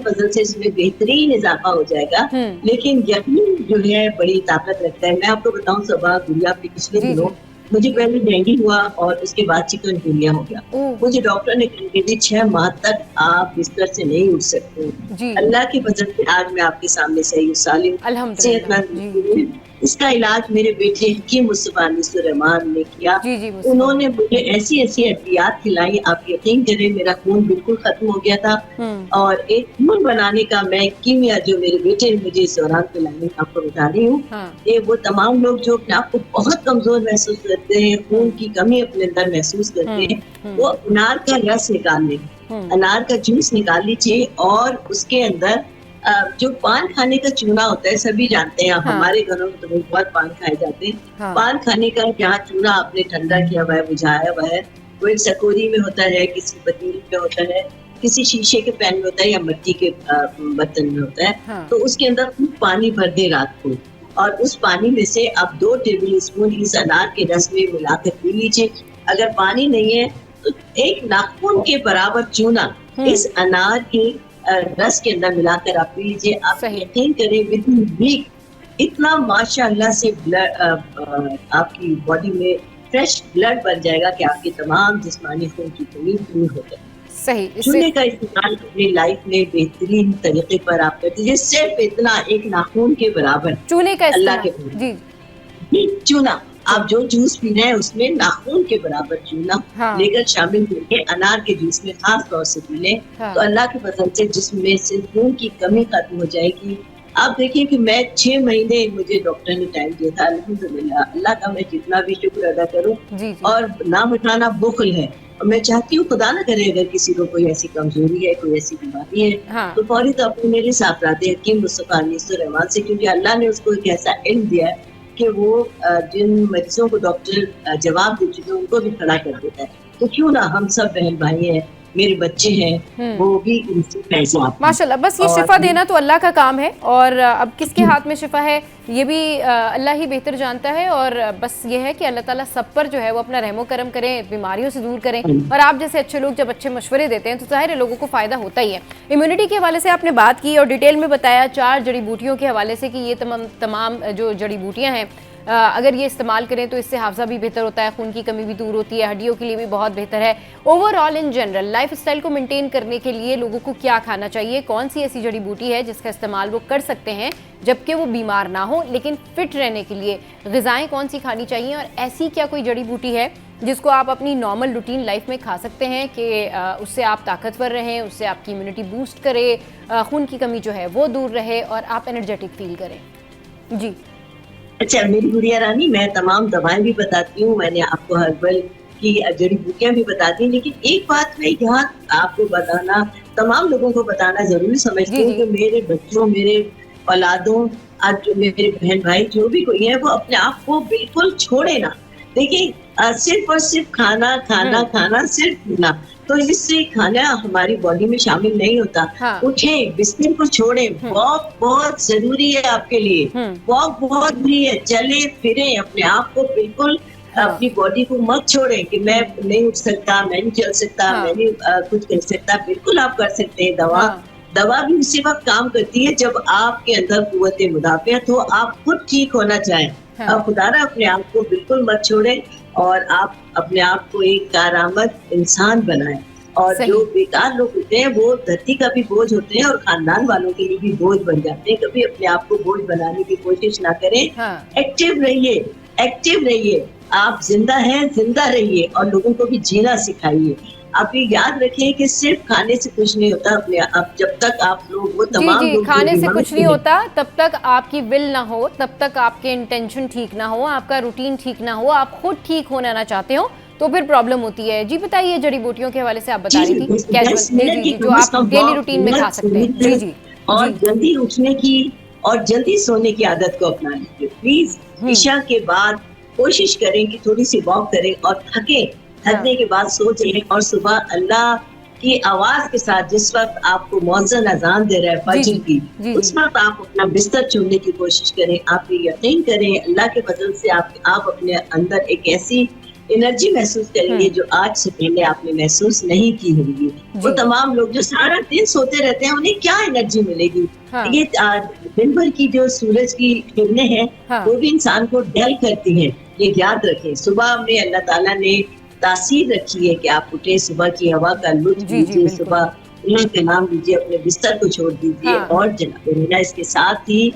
फजल से इसमें बेहतरीन इजाफा हो जाएगा। लेकिन यकीन जो है बड़ी ताकत रखता है। मैं आपको बताऊं, सुबह गुड़िया के पिछले दिनों मुझे पहले डेंगू हुआ और उसके बाद चिकनगुनिया हो गया। मुझे डॉक्टर ने कहा कि 6 माह तक आप बिस्तर से नहीं उठ सकते। अल्लाह की वजह से आज मैं आपके सामने सही सालिम सेहतमंद। इसका इलाज मेरे बेटे हकीम मुस्तफा रहमान ने किया। उन्होंने मुझे ऐसी अद्वियात खिलाई, आप यकीन करें मेरा खून बिल्कुल खत्म हो गया था। और एक खून बनाने का मैं कीमिया जो मेरे बेटे ने मुझे इस दौरान पिलाने आपको बता रही हूँ। ये वो तमाम लोग जो अपने आप को बहुत कमजोर महसूस करते हैं, खून की कमी अपने अंदर महसूस करते हैं, वो अनार का रस निकाल लें, अनार का जूस निकाल लीजिए और उसके अंदर जो पान खाने का चूना होता है, सभी जानते हैं, हमारे घरों में तो बहुत पान खाए जाते हैं। पान खाने का जहाँ चूना आपने ठंडा किया हुआ है, बुझाया हुआ है, वो एक सकोरी में होता है, किसी पतीले में होता है, किसी शीशे के पैन में होता है या मिट्टी के बर्तन में होता है। तो उसके अंदर खूब पानी भर दे रात को और उस पानी में से आप 2 टेबल स्पून इस अनार के रस में मिलाकर पी लीजिए। अगर पानी नहीं है तो 1 नाखून के बराबर चूना इस अनार के रस के अंदर मिलाकर आप पी लीजिए। आप यकीन करें विद इन वीक इतना माशाअल्लाह से ब्लड आपकी बॉडी में फ्रेश ब्लड बन जाएगा कि आपकी तमाम जिस्मानी खून की कमी दूर हो जाएगी। सही। चूने का इस्तेमाल अपनी लाइफ में बेहतरीन तरीके पर आप करते हैं। सिर्फ इतना 1 नाखून के बराबर चूने का अल्लाह के चूना, आप जो जूस पी रहे हैं उसमें नाखून के बराबर चूना लेकर शामिल करके अनार के जूस में खास तौर से पी लें तो अल्लाह के फजल से जिस्म में से खून की कमी खत्म हो जाएगी। आप देखिए कि मैं 6 महीने मुझे डॉक्टर ने टाइम दिया था, अल्हम्दुलिल्लाह, अल्लाह का मैं जितना भी शुक्र अदा करूं। और नाम उठाना बुखल है, मैं चाहती हूँ खुदा ना करे अगर किसी को कोई ऐसी कमजोरी है, कोई ऐसी बीमारी है, हाँ। तो फौरी तौर पर मेरे साफराते हकीम मुस्तफा अनीसुर रहमान से, क्योंकि अल्लाह ने उसको एक ऐसा इल्म दिया है कि वो जिन मरीजों को डॉक्टर जवाब दे चुके हैं उनको भी खड़ा कर देता है। तो क्यों ना हम सब बहन भाई हैं, मेरे बच्चे हैं, वो भी इनसे पैसे आते हैं। माशाल्लाह, बस ये शिफा देना तो अल्लाह का काम है, और अब किसके हाथ में शिफा है ये भी अल्लाह ही बेहतर जानता है। और बस ये है कि अल्लाह ताला सब पर जो है वो अपना रहमो करम करें, बीमारियों से दूर करें। और आप जैसे अच्छे लोग जब अच्छे मशवरे देते हैं तो ज़ाहिर है लोगों को फ़ायदा होता ही है। इम्यूनिटी के हवाले से आपने बात की और डिटेल में बताया 4 जड़ी बूटियों के हवाले से कि ये तमाम जो जड़ी बूटियाँ हैं अगर ये इस्तेमाल करें तो इससे हाफजा भी बेहतर होता है, खून की कमी भी दूर होती है, हड्डियों के लिए भी बहुत बेहतर है। Overall in general life style को मेंटेन करने के लिए लोगों को क्या खाना चाहिए, कौन सी ऐसी जड़ी बूटी है जिसका इस्तेमाल वो कर सकते हैं जबकि वो बीमार ना हो, लेकिन फिट रहने के लिए ग़िज़ाएँ कौन सी खानी चाहिए, और ऐसी क्या कोई जड़ी बूटी है जिसको आप अपनी नॉर्मल रूटीन लाइफ में खा सकते हैं कि उससे आप ताकतवर रहें, उससे आपकी इम्यूनिटी बूस्ट करे, खून की कमी जो है वो दूर रहे और आप एनर्जेटिक फील करें। जी अच्छा मेरी गुड़िया रानी, मैं तमाम दवाएं भी बताती हूँ, मैंने आपको हर्बल की जड़ी बूटियां भी बताती हूँ, लेकिन एक बात मैं यहाँ आपको बताना, तमाम लोगों को बताना जरूरी समझती हूँ कि मेरे बच्चों, मेरे औलादों, आज जो मेरे बहन भाई जो भी कोई है वो अपने आप को बिल्कुल छोड़े ना। देखिए सिर्फ और सिर्फ खाना खाना खाना, सिर्फ पीना, तो इससे खाना हमारी बॉडी में शामिल नहीं होता। हाँ। उठें, बिस्तर को छोड़ें, वॉक बहुत जरूरी है आपके लिए, वॉक बहुत जरूरी है, चले फिरे, अपने आप को बिल्कुल अपनी बॉडी को मत छोड़ें कि मैं नहीं उठ सकता, मैं नहीं चल सकता, मैं नहीं कुछ कर सकता। बिल्कुल आप कर सकते हैं। दवा भी उसी वक्त काम करती है जब आपके अंदर कुव्वत मुदाफियत हो, आप खुद ठीक होना चाहें। आप खुदारा अपने आप को बिल्कुल मत छोड़ें और आप अपने आप को एक कारआमद इंसान बनाएं। और जो बेकार लोग होते हैं वो धरती का भी बोझ होते हैं और खानदान वालों के लिए भी बोझ बन जाते हैं। कभी अपने आप को बोझ बनाने की कोशिश ना करें। एक्टिव रहिए, एक्टिव रहिए, आप जिंदा हैं, जिंदा रहिए और लोगों को भी जीना सिखाइए। आप ये याद रखें कि सिर्फ खाने से कुछ नहीं होता। अपने आप जब तक आप लोग वो तमाम जी, खाने से कुछ नहीं होता, तब तक आपकी विल ना हो, तब तक आपके इंटेंशन ठीक ना हो, आपका रूटीन ठीक ना हो, आप खुद ठीक होना ना चाहते हो तो फिर प्रॉब्लम होती है। जी बताइए, जड़ी बूटियों के हवाले से आप बता रही थी कैजुअल, जो आप डेली रूटीन में खा सकते हैं। जी जी, और जल्दी उठने की और जल्दी सोने की आदत को अपना लीजिए प्लीज। ईशा के बाद कोशिश करें कि थोड़ी सी वॉक करें और थकने के बाद सो जाएं और सुबह अल्लाह की आवाज के साथ जिस वक्त आपको मौज़न अजान दे रहा है फजर की, उस वक्त आप अपना बिस्तर चुनने की कोशिश करें। आप ये यकीन करें अल्लाह के फजल से आप अपने अंदर एक ऐसी एनर्जी महसूस करेंगे जो आज से पहले आपने महसूस नहीं की होगी। वो तमाम लोग जो सारा दिन सोते रहते हैं उन्हें क्या एनर्जी मिलेगी। ये दिन भर की जो सूरज की किरणें हैं वो भी इंसान को डल करती हैं, ये याद रखें। सुबह में अल्लाह ताला ने तासीर रखी है कि आप उठे, सुबह की हवा का लुत्फ लीजिए, सुबह अल्लाह का नाम लीजिए, अपने बिस्तर को छोड़ दीजिए। और जनाब इसके साथ ही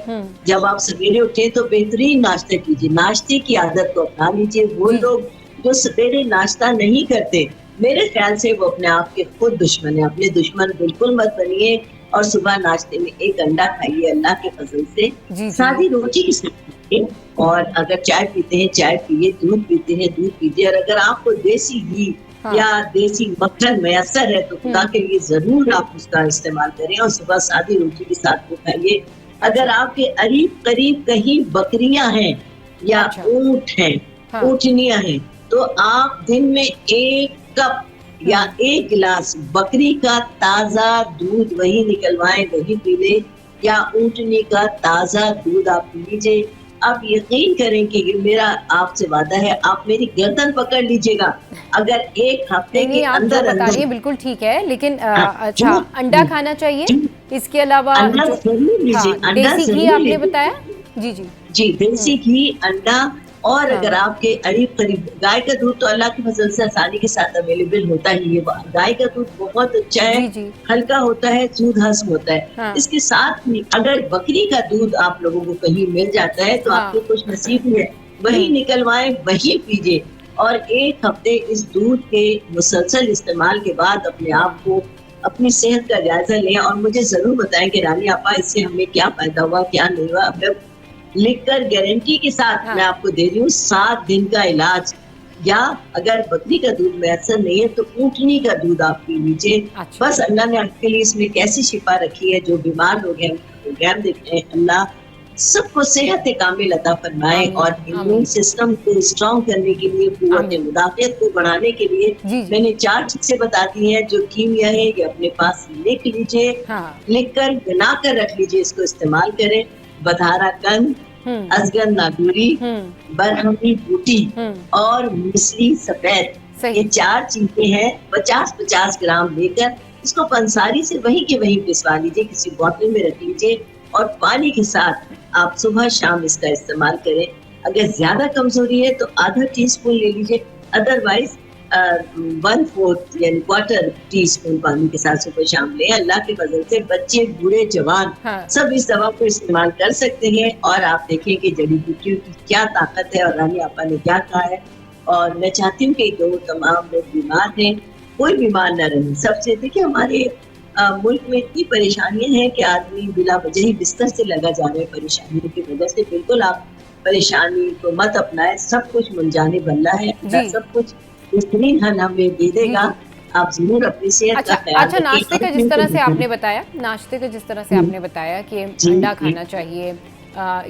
जब आप सवेरे उठे तो बेहतरीन नाश्ता कीजिए, नाश्ते की आदत को अपना लीजिए। वो लोग जो सवेरे नाश्ता नहीं करते, मेरे ख्याल से वो अपने आप के खुद दुश्मन है। अपने दुश्मन बिल्कुल मत बनिए और सुबह नाश्ते में एक अंडा खाइए अल्लाह के फजल से, सादी रोटी के साथ। और अगर चाय पीते हैं चाय पिए, दूध पीते हैं दूध पीजिए। और अगर आपको देसी घी या देसी मक्खन मैसर है तो खुदा के लिए जरूर आप उसका इस्तेमाल करें और सुबह सादी रोटी के साथ वो खाइए। अगर आपके करीब कहीं बकरियां हैं या ऊंट हैं, ऊँटनियां हैं, तो आप दिन में 1 कप या 1 गिलास बकरी का ताजा दूध वही निकलवाएं, वही पी ले, या ऊँटनी का ताजा दूध आप पी लीजिए। आप यकीन करें कि ये मेरा आपसे वादा है, आप मेरी गर्दन पकड़ लीजिएगा अगर एक हफ्ते के अंदर बता रही है बिल्कुल ठीक है, लेकिन अच्छा अंडा खाना चाहिए। इसके अलावा देसी घी आपने बताया। जी जी जी, देसी घी, अंडा। और अगर आपके करीब गाय का दूध तो अल्लाह की फजल से आसानी के साथ अवेलेबल होता ही है। गाय का दूध बहुत अच्छा है, हल्का होता है, दूध हजम होता है। इसके साथ ही अगर बकरी का दूध आप लोगों को कहीं मिल जाता है तो आपको कुछ नसीब है, वही निकलवाएं, वही पीजिए। और 1 हफ्ते इस दूध के मुसलसल इस्तेमाल के बाद अपने आप को, अपनी सेहत का जायजा लें और मुझे जरूर बताएं कि रानी आपा इससे हमें क्या फायदा हुआ, क्या नहीं हुआ। लिखकर गारंटी के साथ मैं आपको दे रही हूँ, 7 दिन का इलाज या अगर बकरी का दूध मैसर नहीं है तो ऊँटनी का दूध आप पी लीजिए। अच्छा। बस अल्लाह ने आपके लिए इसमें कैसी शिफा रखी है, जो बीमार लोग हैं प्रोग्राम देख रहे हैं, अल्लाह सबको सेहत कामिल अता फरमाए आमीन, और आमीन। इम्यून सिस्टम को स्ट्रॉन्ग करने के लिए, कुव्वत आमीन। मुदाफियत को बढ़ाने के लिए जी, जी। मैंने 4 चीजें बता दी हैं जो कीमिया है, ये अपने पास लिख लीजिए, हाँ। लिखकर बना कर रख लीजिए, इसको इस्तेमाल करें। बधारा कंद, अजगर नागूरी, बरहमी बूटी और मिश्री सफेद, सही। ये 4 चीजें हैं। 50-50 ग्राम लेकर इसको पंसारी से वहीं के वहीं पिसवा लीजिए, किसी बोतल में रख लीजिए और पानी के साथ आप सुबह शाम इसका इस्तेमाल करें। अगर ज्यादा कमजोरी है तो आधा टीस्पून ले लीजिए, अदरवाइज 1/4 यानी क्वार्टर टीस्पून पानी के साथ सुबह शाम लें। अल्लाह के फजल से बच्चे, बूढ़े, जवान हाँ। सब इस दवा को इस्तेमाल कर सकते हैं और आप देखें कि जड़ी बूटियों की क्या ताकत है और रानी आपा ने क्या कहा है। और मैं चाहती हूँ कि जो तमाम लोग बीमार हैं कोई बीमार न रहे। सबसे देखिए हमारे मुल्क में इतनी परेशानियां हैं कि आदमी बिला वजह ही बिस्तर से लगा जा रहा है परेशानियों की वजह से। बिल्कुल आप परेशानी को मत अपनाएं, सब कुछ मुंजाने बल्ला है, जी। सब कुछ बेहतरीन हल हमें दे देगा। आप जरूर अपनी सेहत अच्छा का ख्याल अच्छा, रखिए। नाश्ते का जिस तरह से आपने बताया, नाश्ते का जिस तरह से आपने बताया कि जी, अंडा जी। खाना चाहिए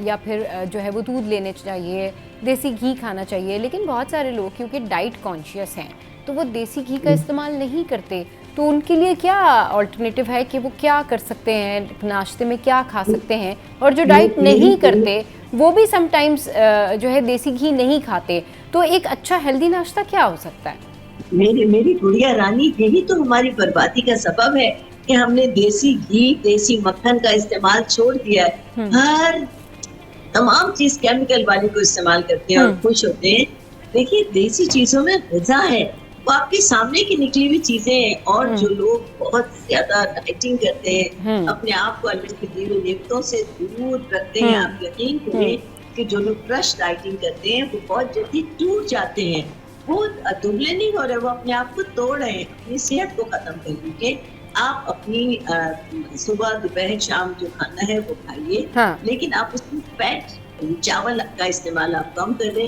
या फिर जो है वो दूध लेने चाहिए, देसी घी खाना चाहिए, लेकिन बहुत सारे लोग क्योंकि डाइट कॉन्शियस हैं तो वो देसी घी का इस्तेमाल नहीं करते, तो उनके लिए क्या अल्टरनेटिव है कि वो क्या कर सकते हैं, नाश्ते में क्या खा सकते हैं? और जो डाइट नहीं करते वो भी समटाइम्स जो है देसी घी नहीं खाते, तो एक अच्छा हेल्दी नाश्ता क्या हो सकता है? मेरी गुड़िया रानी, यही तो हमारी बर्बादी का सबब है कि हमने देसी घी, देसी मक्खन का इस्तेमाल छोड़ दिया है। हर तमाम चीज केमिकल वाली को इस्तेमाल करते हैं और खुश होते हैं। देखिए देसी चीजों में गुजा है, वो आपके सामने की निकली हुई चीजें हैं। और जो लोग बहुत ज्यादा डाइटिंग करते हैं, अपने आप को अल्लाह की दी हुई नेमतों से दूर रखते हैं, आप यकीन करें कि जो लोग क्रश डाइटिंग करते हैं वो बहुत जल्दी टूट जाते हैं। वो दुबले नहीं हो रहे, वो अपने आप को तोड़ रहे हैं। अपनी सेहत को खत्म कर लीजिए। आप अपनी सुबह दोपहर शाम जो खाना है वो खाइए, हाँ। लेकिन आप उसमें फैट चावल का इस्तेमाल आप कम करें।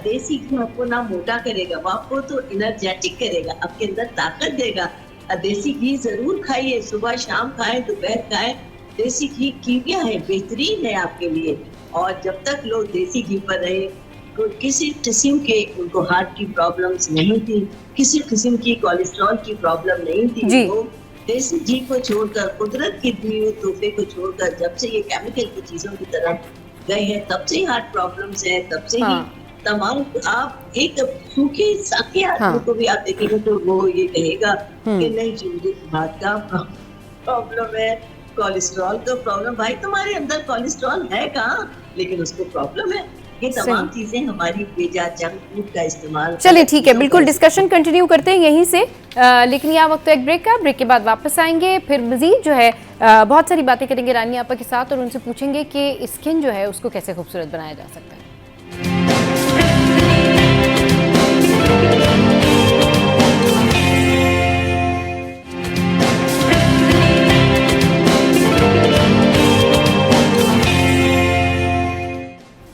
देसी घी आपको ना मोटा करेगा, वो आपको तो एनर्जेटिक करेगा, आपके अंदर ताकत देगा। देसी घी जरूर खाइए, सुबह शाम खाएं, दोपहर खाएं। देसी घी कीमिया है, बेहतरीन है आपके लिए। और जब तक लोग देसी घी पर रहे, किसी किस्म के उनको हार्ट की प्रॉब्लम्स नहीं थी, किसी किस्म की कोलेस्ट्रॉल की प्रॉब्लम नहीं थी। वो देसी घी को छोड़कर, कुदरत के दिए हुए तोहफे को छोड़कर, जब से ये केमिकल की चीजों की तरफ गए हैं तब से ही हार्ट प्रॉब्लम्स है, तब से ही तमाम। आप एक सूखे साके आदमी को भी आप देखेंगे तो वो ये कहेगा कि नहीं जी मुझे हार्ट का प्रॉब्लम है, कोलेस्ट्रॉल का प्रॉब्लम। भाई तुम्हारे अंदर कोलेस्ट्रॉल है कहाँ, लेकिन उसको प्रॉब्लम है। ये तमाम चीजें हमारी बेजा जंक फूड का इस्तेमाल। चलिए ठीक है, बिल्कुल डिस्कशन कंटिन्यू करते हैं यहीं से, लेकिन यहाँ वक्त तो एक ब्रेक का, ब्रेक के बाद वापस आएंगे, फिर मजीद जो है बहुत सारी बातें करेंगे रानी आपा के साथ और उनसे पूछेंगे कि स्किन जो है उसको कैसे खूबसूरत बनाया जा सकता है।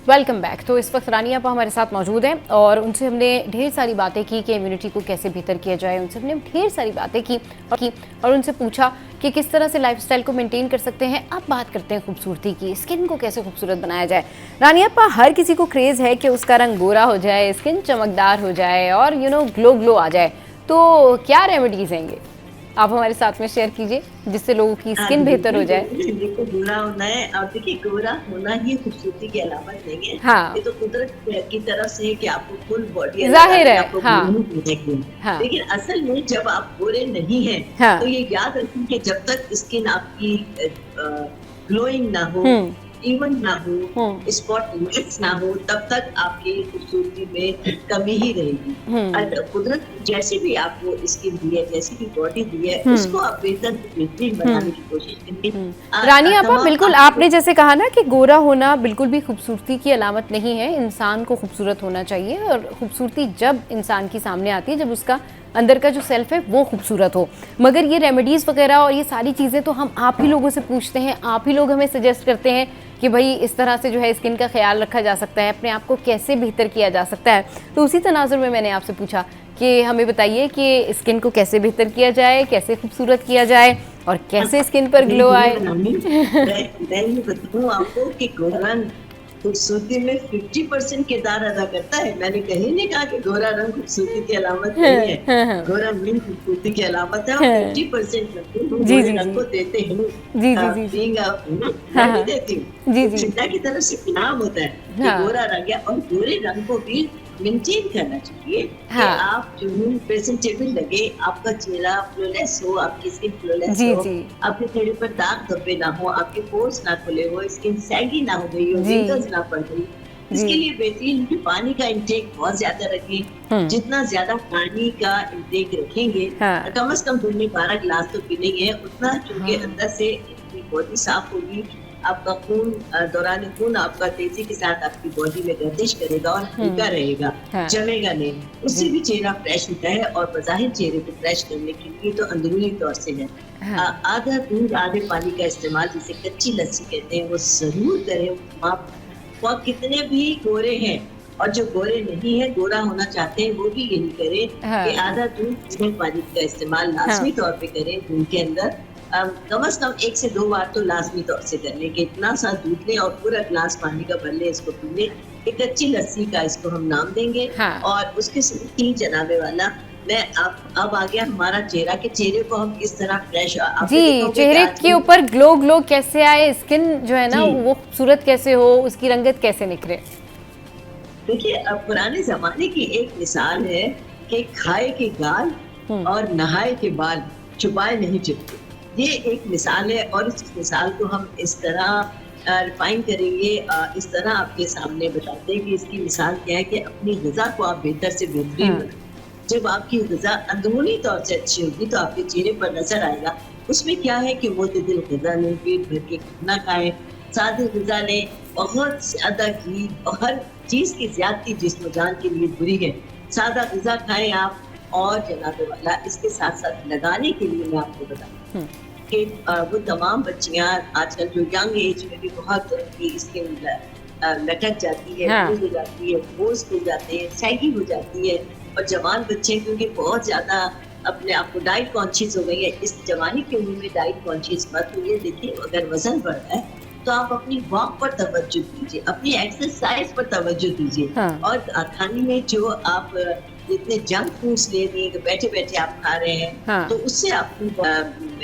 Welcome back. तो इस वक्त रानी आपा हमारे साथ मौजूद हैं और उनसे हमने ढेर सारी बातें की कि इम्यूनिटी को कैसे बेहतर किया जाए। उनसे हमने ढेर सारी बातें की और उनसे पूछा कि किस तरह से लाइफस्टाइल को मेंटेन कर सकते हैं। अब बात करते हैं खूबसूरती की, स्किन को कैसे खूबसूरत बनाया जाए। रानी आपा, हर किसी को क्रेज़ है कि उसका रंग गोरा हो जाए, स्किन चमकदार हो जाए और ग्लो ग्लो आ जाए, तो क्या रेमेडीज़ हैं आप हमारे साथ में शेयर कीजिए जिससे लोगों की स्किन बेहतर हो जाए। देखो गोरा होना है, और देखिए गोरा होना ही खूबसूरती की अलामत नहीं है। हाँ। ये तो कुदरत की तरफ से है कि आपको फुल बॉडी जाहिर है। हाँ। हाँ। लेकिन असल में जब आप गोरे नहीं हैं, हाँ। तो ये याद रखें कि जब तक स्किन आपकी ग्लोइंग ना हो, इवन ना हो, स्पॉटलेस ना हो, तब तक आपकी खूबसूरती में कमी ही रहेगी। कुदरत जैसे भी आपको स्किन दी है, जैसी भी बॉडी दी है, उसको आप बेहतरीन बनाने की कोशिश करिए। रानी आपा, बिल्कुल आपने जैसे कहा ना कि गोरा होना बिल्कुल भी खूबसूरती की अलामत नहीं है, इंसान को खूबसूरत होना चाहिए और खूबसूरती जब इंसान की सामने आती है जब उसका अंदर का जो सेल्फ है वो खूबसूरत हो। मगर ये रेमेडीज़ वगैरह और ये सारी चीज़ें तो हम आप ही लोगों से पूछते हैं, आप ही लोग हमें सजेस्ट करते हैं कि भाई इस तरह से जो है स्किन का ख्याल रखा जा सकता है, अपने आप को कैसे बेहतर किया जा सकता है। तो उसी तनाजुर में मैंने आपसे पूछा कि हमें बताइए कि स्किन को कैसे बेहतर किया जाए, कैसे खूबसूरत किया जाए और कैसे स्किन पर ग्लो आए। मैं ये बताऊं आपको कि गोरा रंग खूबसूरती में 50% किरदार अदा करता है। मैंने कहीं नहीं कहा कि गोरा रंग खूबसूरती की अलामत नहीं है। गोरा रंग खूबसूरती की अलामत है और 50% जी, गोरे रंग को देते हैं। मैं भी देती हूँ। चिंता की तरफ से इनाम होता है कि गोरा रंग है और गोरे रंग को भी मेंटेन करना चाहिए कि आप जो है प्रेजेंटेबल लगे, आपका चेहरा फ्लोलेस हो, आपकी स्किन फ्लोलेस हो, आपके चेहरे पर दाग धब्बे ना हो, आपके पोर्स ना खुले हो, स्किन सैगी ना हो गई हो, रिंकल्स ना पड़ गई। इसके लिए बेहतरीन पानी का इंटेक बहुत ज्यादा रखें। जितना ज्यादा पानी का इंटेक रखेंगे, कम से कम दिन में 12 गिलास तो पीने हैं, उतना चूंकि अंदर से बॉडी साफ होगी, आपका खून दौरान खून आपका तेजी के साथ आपकी बॉडी में गर्दिश करेगा और हल्का रहेगा, जमेगा नहीं। उससे भी चेहरा फ्रेश होता है और बज़ाहिर चेहरे को फ्रेश करने के लिए तो अंदरूनी तौर से है। आधा दूध आधे पानी का इस्तेमाल, जिसे कच्ची लस्सी कहते हैं, वो जरूर करें। आप कितने भी गोरे हैं और जो गोरे नहीं है, गोरा होना चाहते हैं, वो भी यही करें कि आधा दूध आधे पानी का इस्तेमाल लाजमी तौर पे करें दिन के अंदर। कम से कम 1 से 2 बार तो लाजमी तौर से कर लें कि इतना सा दूध लें और पूरा ग्लास पानी का भर लें, इसको पी लें। एक अच्छी लस्सी का इसको हम नाम देंगे। और उसके साथ ही जनाबे वाला मैं अब आ गया हमारा चेहरा के चेहरे को हम किस तरह फ्रेश जी, चेहरे के ऊपर ग्लो कैसे आए, स्किन जो है ना वो खूबसूरत कैसे हो, उसकी रंगत कैसे निखरे। देखिए, अब पुराने जमाने की एक मिसाल है कि खाए के गाल और नहाए के बाल छुपाए नहीं चुपते। ये एक मिसाल है और इस मिसाल को हम इस तरह रिफाइन करेंगे, इस तरह आपके सामने बताते हैं कि इसकी मिसाल क्या है कि अपनी ग़िज़ा को आप बेहतर से बेहतरीन बनाएं। जब आपकी ग़िज़ा अंदरूनी तौर से अच्छी होगी तो आपके चेहरे पर नजर आएगा। उसमें क्या है कि मोतदिल ग़िज़ा लें, पेट भर के खाना खाएं, सादी ग़िज़ा लें, बहुत ज़्यादा घी और हर चीज़ की ज़्यादती जिस्म जान के लिए बुरी है। सादा ग़िज़ा खाएं आप। और जनाबे वाला इसके साथ साथ लगाने के लिए मैं आपको बताऊँ कि वो तमाम बच्चियां आजकल जो यंग एज में भी बहुत उनकी स्किन लटक जाती है, लूज हो जाती है, पोर्स खुल जाते हैं, सैगी हो जाती है। और जवान बच्चे क्योंकि बहुत ज्यादा अपने आप को डाइट कॉन्शियस हो गई है, इस जवानी के उम्र में डाइट कॉन्शियस मत हुई। देखिए, अगर वजन बढ़ रहा है तो आप अपनी वॉक पर तवज्जो दीजिए, अपनी एक्सरसाइज पर तवज्जो दीजिए। और खाने में जो आप जितने जंक फूड्स ले रही है, बैठे बैठे आप खा रहे हैं, तो उससे आपको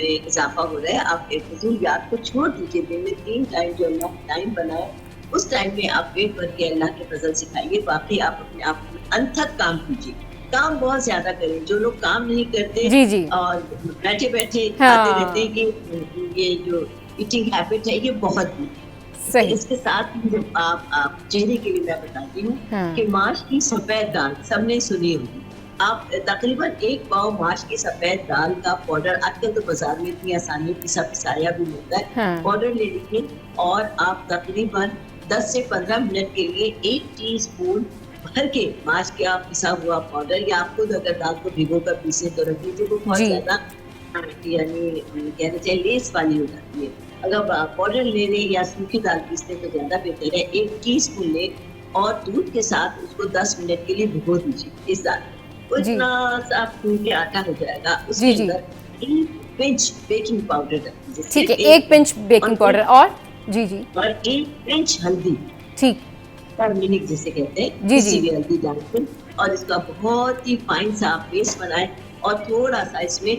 इजाफा हो रहा है। आप फजूलियात को छोड़ दीजिए। दिन में 3 टाइम जो अल्लाह टाइम बनाए, उस टाइम में आप पेट भर के अल्लाह के फजल से खाइए। बाकी आप अपने आप को अनथक काम कीजिए, काम बहुत ज्यादा करें। जो लोग काम नहीं करते और बैठे बैठे खाते रहते हैं कि ये जो ईटिंग हैबिट है ये बहुत बुरी है। इसके साथ ही जब आप चेहरे के लिए मैं बताती हूँ कि माश की सफेद दाल सबने सुनी होगी। आप तकरीबन 1 पाव माश की सफेद दाल का पाउडर, आजकल तो बाजार में इतनी आसानी पिसा पिसाया भी मिलता है, पाउडर ले लीजिए और आप तकरीबन 10 से 15 मिनट के लिए 1 टीस्पून भर के माश का पिसा हुआ पाउडर, या आप खुद अगर दाल को भिगो कर पीसे तो रख लीजिए, वो बहुत ज्यादा यानी कहना चाहिए लेस वाली हो जाती है। अगर पाउडर ले रहे या सूखी दाल पीसते तो ज्यादा बेहतर है। 1 टीस्पून ले और दूध के साथ उसको 10 मिनट के लिए भिगो दीजिए इस दाल को। इतना सा फूल के आटा हो जाएगा। उसके अंदर 1 पिंच बेकिंग पाउडर डाल दीजिए। ठीक है, 1 पिंच बेकिंग पाउडर और और 1 पिंच हल्दी, ठीक, टर्मरिक जिसे कहते हैं, इसी भी हल्दी डालकर और इसका बहुत ही फाइन सा पेस्ट बनाएं। और थोड़ा सा इसमें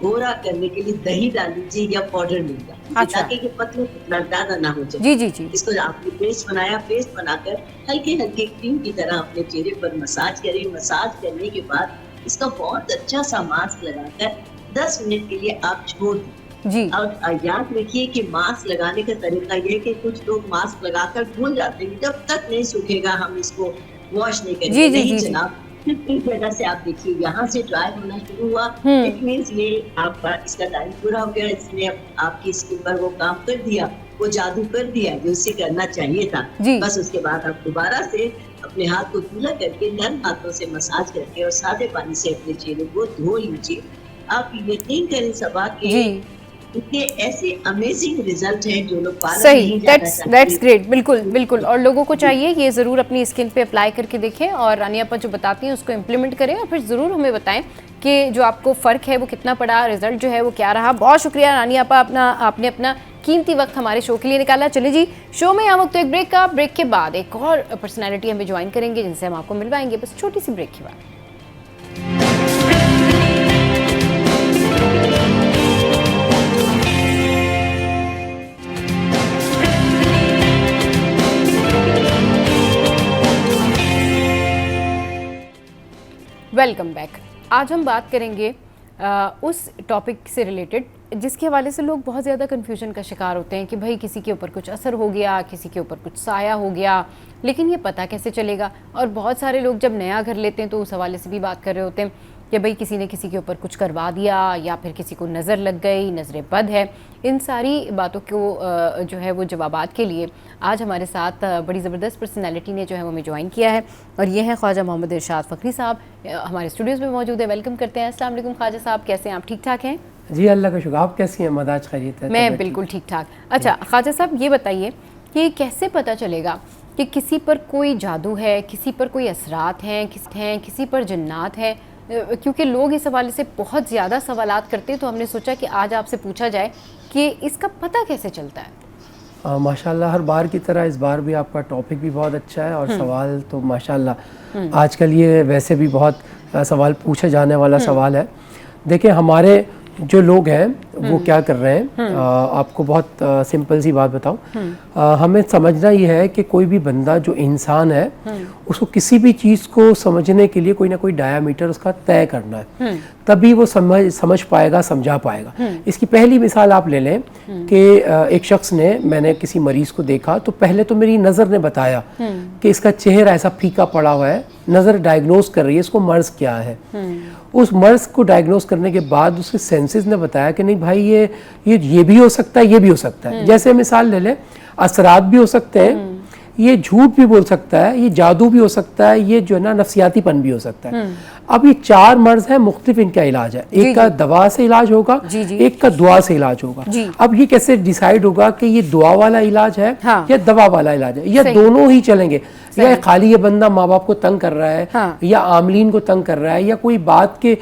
गोरा करने के लिए दही डाल दीजिए या पाउडर मिल जाए, ताकि ये पतला पतला ज्यादा ना हो जाए। जी। इसको आपने पेस्ट बनाया, पेस्ट बनाकर हल्के हल्के क्रीम की तरह अपने चेहरे पर मसाज करें। मसाज करने के बाद इसका बहुत अच्छा सा मास्क लगाकर 10 मिनट के लिए आप छोड़ दें। और याद रखिए कि मास्क लगाने का तरीका ये है कि कुछ लोग मास्क लगाकर भूल जाते हैं, जब तक नहीं सूखेगा हम इसको वॉश नहीं करेंगे। नहीं जनाब, इस जगह से आप देखिए यहाँ से ड्राई होना शुरू हुआ, इट मींस ये आपका इसका टाइम पूरा हो गया। इसने आपकी स्किन पर वो काम कर दिया, वो जादू कर दिया जो उसे करना चाहिए था। बस उसके बाद आप दोबारा से अपने हाथ को गीला करके नरम हाथों से मसाज करके और सादे पानी से अपने चेहरे को धो लीजिए। आप यकीन करें सबा के जी इतने ऐसे अमेजिंग रिजल्ट हैं जो लोग पार्लर सही, नहीं जाना दैट्स चाहते। ग्रेट, बिल्कुल बिल्कुल। और लोगों को चाहिए ये ज़रूर अपनी स्किन पे अप्लाई करके देखें और रानी आपा जो बताती हैं उसको इम्प्लीमेंट करें और फिर ज़रूर हमें बताएं कि जो आपको फ़र्क है वो कितना पड़ा, रिजल्ट जो है वो क्या रहा। बहुत शुक्रिया रानी आपा, आपने अपना कीमती वक्त हमारे शो के लिए निकाला। चलिए जी, शो में यहाँ वक्त तो एक ब्रेक का, ब्रेक के बाद एक और पर्सनैलिटी हमें ज्वाइन करेंगे जिनसे हम आपको मिलवाएंगे, बस छोटी सी ब्रेक के बाद। Welcome back. आज हम बात करेंगे उस टॉपिक से रिलेटेड जिसके हवाले से लोग बहुत ज़्यादा कन्फ्यूजन का शिकार होते हैं कि भाई किसी के ऊपर कुछ असर हो गया, किसी के ऊपर कुछ साया हो गया, लेकिन ये पता कैसे चलेगा। और बहुत सारे लोग जब नया घर लेते हैं तो उस हवाले से भी बात कर रहे होते हैं कि भाई किसी ने किसी के ऊपर कुछ करवा दिया या फिर किसी को नज़र लग गई, नज़र बद है। इन सारी बातों को जो है वो जवाबात के लिए आज हमारे साथ बड़ी ज़बरदस्त पर्सनैलिटी ने जो है वो हमें ज्वाइन किया है और ये हैं ख्वाजा मोहम्मद इरशाद फ़खरी साहब, हमारे स्टूडियोज़ में मौजूद है। वेलकम करते हैं। अस्सलाम वालेकुम ख्वाजा साहब, कैसे हैं आप? ठीक ठाक हैं? जी अल्लाह का शुक्र। आप कैसी हैं? मदाज खैरियत है? मैं बिल्कुल ठीक ठाक। अच्छा ख्वाजा साहब, ये बताइए कि कैसे पता चलेगा कि किसी पर कोई जादू है, किसी पर कोई असरात हैं, किसी पर जन्नात है? क्योंकि लोग इस हवाले से बहुत ज़्यादा सवालात करते हैं, तो हमने सोचा कि आज आपसे पूछा जाए कि इसका पता कैसे चलता है। माशाल्लाह, हर बार की तरह इस बार भी आपका टॉपिक भी बहुत अच्छा है और सवाल तो माशाल्लाह आजकल ये वैसे भी बहुत सवाल पूछे जाने वाला सवाल है। देखिए, हमारे जो लोग हैं वो क्या कर रहे हैं, आपको बहुत सिंपल सी बात बताऊं। हमें समझना ये है कि कोई भी बंदा जो इंसान है उसको किसी भी चीज़ को समझने के लिए कोई ना कोई डायामीटर उसका तय करना है, तभी वो समझ पाएगा, समझा पाएगा। इसकी पहली मिसाल आप ले लें कि एक शख्स ने, मैंने किसी मरीज़ को देखा तो पहले तो मेरी नज़र ने बताया कि इसका चेहरा ऐसा फीका पड़ा हुआ है, नज़र डायग्नोज कर रही है इसको मर्ज़ क्या है। उस मर्ज़ को डायग्नोज करने के बाद उसके सेंसेस ने बताया कि नहीं भाई ये भी हो सकता है, ये भी हो सकता है। जैसे मिसाल ले लें, असरात भी हो सकते हैं, ये झूठ भी बोल सकता है, ये जादू भी हो सकता है, ये जो है ना नफसियातीपन भी हो सकता है। अब ये चार मर्ज है, मुख्तलिफ इनका इलाज है। एक का दवा से इलाज होगा, एक का दुआ से इलाज होगा। अब ये कैसे डिसाइड होगा कि ये दुआ वाला इलाज है या दवा वाला इलाज है, या दोनों ही चलेंगे, या खाली ये बंदा माँ बाप को तंग कर रहा है या आमलीन को तंग कर रहा है, या कोई बात के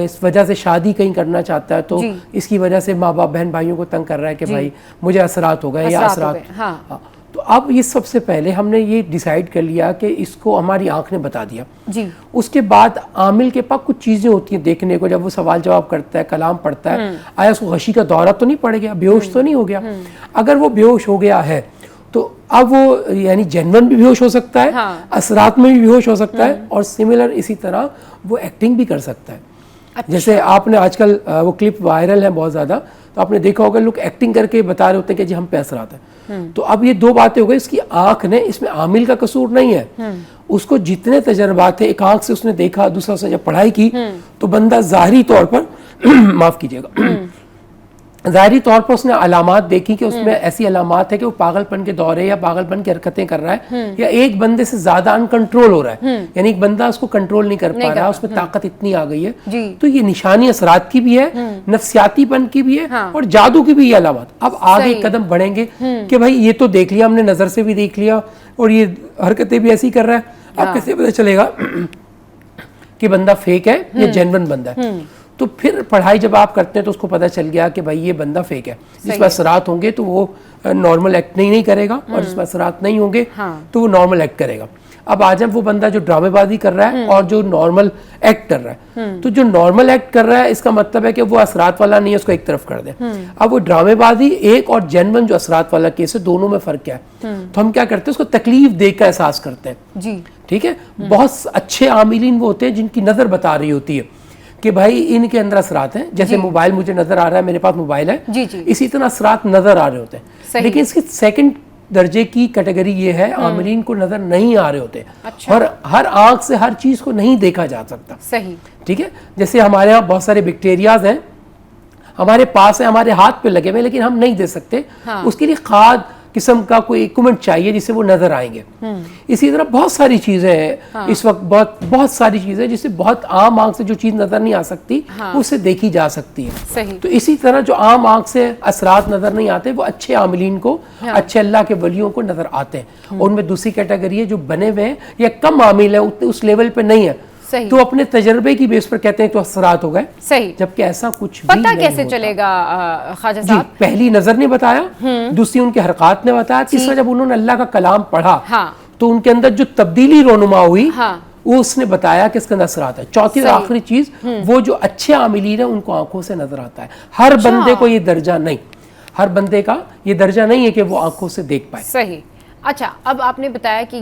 इस वजह से शादी कहीं करना चाहता है तो इसकी वजह से माँ बाप बहन भाइयों को तंग कर रहा है कि भाई मुझे असरात हो गए या असरात। तो अब ये सबसे पहले हमने ये डिसाइड कर लिया कि इसको हमारी आंख ने बता दिया जी। उसके बाद आमिल के पास कुछ चीज़ें होती हैं देखने को, जब वो सवाल जवाब करता है, कलाम पढ़ता है, आया उसको गशी का दौरा तो नहीं पड़ गया, बेहोश तो नहीं हो गया। अगर वो बेहोश हो गया है तो अब वो यानी जेन्युइन भी बेहोश हो सकता है, असरात में भी बेहोश हो सकता है, और सिमिलर इसी तरह वो एक्टिंग भी कर सकता है। अच्छा। जैसे आपने आजकल वो क्लिप वायरल है बहुत ज़्यादा, तो आपने देखा होगा लोग एक्टिंग करके बता रहे होते हैं कि जी हम पे असरात है। तो अब ये दो बातें हो गई, इसकी आंख ने, इसमें आमिल का कसूर नहीं है, उसको जितने तजर्बात थे, एक आंख से उसने देखा, दूसरा उसने जब पढ़ाई की तो बंदा ज़ाहिरी तौर पर माफ़ कीजिएगा, ज़ाहिरी तौर पर उसने अलामात देखी कि उसमें ऐसी अलामात है कि वो पागलपन के दौरे या पागलपन की हरकतें कर रहा है, या एक बंदे से ज्यादा अनकंट्रोल हो रहा है, यानी एक बंदा उसको कंट्रोल नहीं कर पा रहा, उसमें ताकत इतनी आ गई है। तो ये निशानी असरात की भी है, नफसियातीपन की भी है, और जादू की भी ये अलामत। अब आगे कदम बढ़ेंगे कि भाई ये तो देख लिया हमने, नजर से भी देख लिया और ये हरकतें भी ऐसी कर रहा है, अब कैसे पता चलेगा कि बंदा फेक है या जेन्युइन बंदा है। तो फिर पढ़ाई जब आप करते हैं तो उसको पता चल गया कि भाई ये बंदा फेक है। जिस पर असरात होंगे तो वो नॉर्मल एक्ट नहीं करेगा, और जिस पर असरात नहीं होंगे तो वो नॉर्मल एक्ट करेगा। अब आज वो बंदा जो ड्रामेबाजी कर रहा है और जो नॉर्मल एक्ट कर रहा है, तो जो नॉर्मल एक्ट कर रहा है इसका मतलब है कि वो असरात वाला नहीं है, उसको एक तरफ कर दे। अब वो ड्रामेबाजी एक और जेन्युइन जो असरात वाला केस है, दोनों में फर्क क्या है। तो हम क्या करते हैं, उसको तकलीफ देकर एहसास करते हैं जी, ठीक है। बहुत अच्छे आमिलीन वो होते हैं जिनकी नजर बता रही होती है कि भाई इनके अंदर असरात हैं। जैसे मोबाइल मुझे नजर आ रहा है, मेरे पास मोबाइल है जी जी। इसी तरह असरात नजर आ रहे होते हैं, लेकिन इसकी सेकंड दर्जे की कैटेगरी ये है, आमिलीन को नजर नहीं आ रहे होते। अच्छा। और हर आंख से हर चीज को नहीं देखा जा सकता, सही, ठीक है। जैसे हमारे यहाँ बहुत सारे बैक्टीरियाज हैं, हमारे पास है, हमारे हाथ पे लगे हुए, लेकिन हम नहीं दे सकते। हाँ। उसके लिए खाद किस्म का कोई इक्विपमेंट चाहिए जिससे वो नजर आएंगे। इसी तरह बहुत सारी चीजें हैं इस वक्त, बहुत सारी चीजें जिससे बहुत आम आंख से जो चीज नजर नहीं आ सकती उससे देखी जा सकती है। सही। तो इसी तरह जो आम आंख से असरात नजर नहीं आते वो अच्छे आमिलीन को, अच्छे अल्लाह के वलियों को नजर आते हैं। और उनमें दूसरी कैटेगरी है जो बने हुए हैं या कम आमिल है, उस लेवल पे नहीं है, सही। तो अपने तजर्बे की बेस पर कहते हैं तो असरात हो गए। सही। जबकि ऐसा कुछ भी पता नहीं कैसे होता। चलेगा ख्वाजा जी, साहब? पहली नजर ने बताया, दूसरी उनके हरकत ने बताया, तीसरा जब उन्होंने अल्लाह का कलाम पढ़ा तो उनके अंदर जो तब्दीली रोनुमा हुई वो उसने बताया कि इसके अंदर असरात है। चौथी और आखिरी चीज, वो जो अच्छे आमिलीन है उनको आंखों से नजर आता है। हर बंदे को ये दर्जा नहीं, हर बंदे का ये दर्जा नहीं है कि वो आंखों से देख पाए। सही। अच्छा, अब आपने बताया कि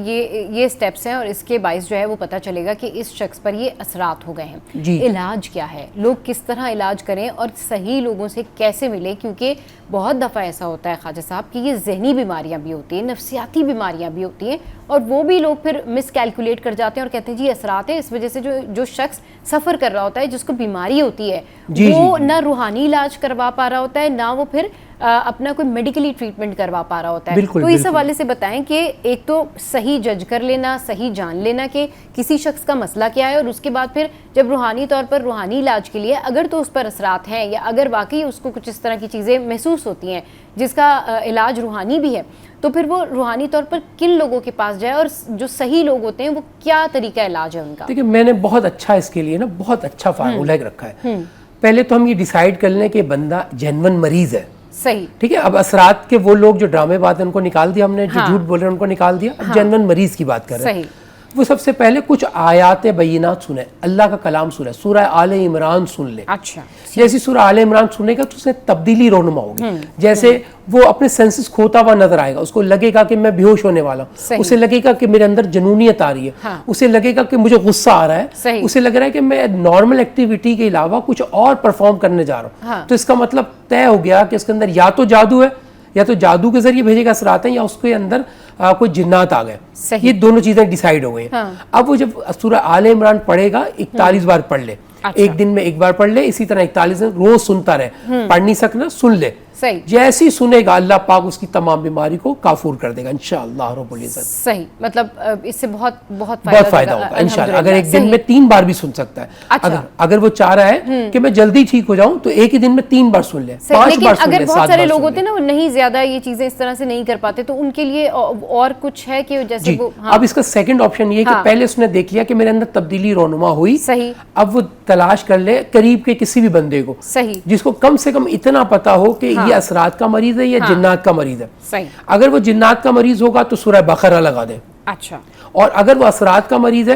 ये स्टेप्स हैं और इसके बाइस जो है वो पता चलेगा कि इस शख्स पर ये असरात हो गए हैं। जी। इलाज क्या है, लोग किस तरह इलाज करें और सही लोगों से कैसे मिले? क्योंकि बहुत दफ़ा ऐसा होता है ख्वाजा साहब कि ये जहनी बीमारियां भी होती हैं, नफसियाती बीमारियां भी होती हैं और वो भी लोग फिर मिसकैलकुलेट कर जाते हैं और कहते हैं जी असरात है। इस वजह से जो शख्स सफ़र कर रहा होता है, जिसको बीमारी होती है, वो ना रूहानी इलाज करवा पा रहा होता है, ना वो फिर अपना कोई मेडिकली ट्रीटमेंट करवा पा रहा होता है। तो इस हवाले से बताएं कि एक तो सही जज कर लेना, सही जान लेना कि किसी शख्स का मसला क्या है, और उसके बाद फिर जब रूहानी तौर पर रूहानी इलाज के लिए अगर तो उस पर असरात हैं या अगर वाकई उसको कुछ इस तरह की चीज़ें महसूस होती हैं जिसका इलाज रूहानी भी है, तो फिर वो रूहानी तौर पर किन लोगों के पास जाए और जो सही लोग होते हैं वो क्या तरीका इलाज है उनका? देखिए, मैंने बहुत अच्छा इसके लिए ना बहुत अच्छा फार्मूला रखा है। पहले तो हम ये डिसाइड कर लें कि बंदा जेन्युइन मरीज है। सही। ठीक है, अब असरात के वो लोग जो ड्रामेबाज हैं उनको निकाल दिया हमने, जो झूठ बोल रहे हैं उनको निकाल दिया। अब जेन्युइन मरीज की बात कर रहे हैं। वो सबसे पहले कुछ आयात बय्यिनात सुने, अल्लाह का कलाम सुने, सूरह आले इमरान सुन ले। अच्छा। जैसे सूरह आले इमरान सुनेगा तो उससे तब्दीली रोनुमा होगी। जैसे वो अपने सेंसेस खोता हुआ नजर आएगा, उसको लगेगा कि मैं बेहोश होने वाला हूँ, उसे लगेगा कि मेरे अंदर जनूनियत आ रही है, उसे लगेगा कि मुझे गुस्सा आ रहा है, उसे लग रहा है कि मैं नॉर्मल एक्टिविटी के अलावा कुछ और परफॉर्म करने जा रहा हूँ। तो इसका मतलब तय हो गया कि इसके अंदर या तो जादू है, या तो जादू के जरिए भेजेगा असरात हैं, या उसके अंदर कोई जिन्नात आ गए। ये दोनों चीजें डिसाइड हो गई। अब वो जब सूरह आले इमरान पढ़ेगा 41 बार पढ़ ले। अच्छा। एक दिन में एक बार पढ़ ले, इसी तरह 41 दिन रोज सुनता रहे। पढ़ नहीं सकना, सुन ले। सही। जैसे ही सुनेगा अल्लाह पाक उसकी तमाम बीमारी को काफूर कर देगा इंशाअल्लाह रब्बुल इज्जत। सही। मतलब इससे बहुत फायदा होगा इंशाअल्लाह। अगर एक दिन में 3 बार भी सुन सकता है। अच्छा। अगर वो चाह रहा है कि मैं जल्दी ठीक हो जाऊं तो एक ही दिन में 3 बार सुन ले, 5 बार सुन ले, 7 बार सुन ले। अगर बहुत सारे लोग होते हैं ना वो नहीं ज्यादा ये चीजें इस तरह से नहीं कर पाते, तो उनके लिए और कुछ है कि जैसे वो अब इसका सेकंड ऑप्शन ये कि पहले उसने देख लिया कि मेरे अंदर तब्दीली रोनुमा हुई। सही। अब वो तलाश कर ले करीब के किसी भी बंदे को, सही, जिसको कम से कम इतना पता हो कि ये असरात का मरीज है या जिन्नात का मरीज है। सही। अगर वो जिन्नात का मरीज होगा तो सूरह बकरा लगा दे। अच्छा। और अगर वो असरात का मरीज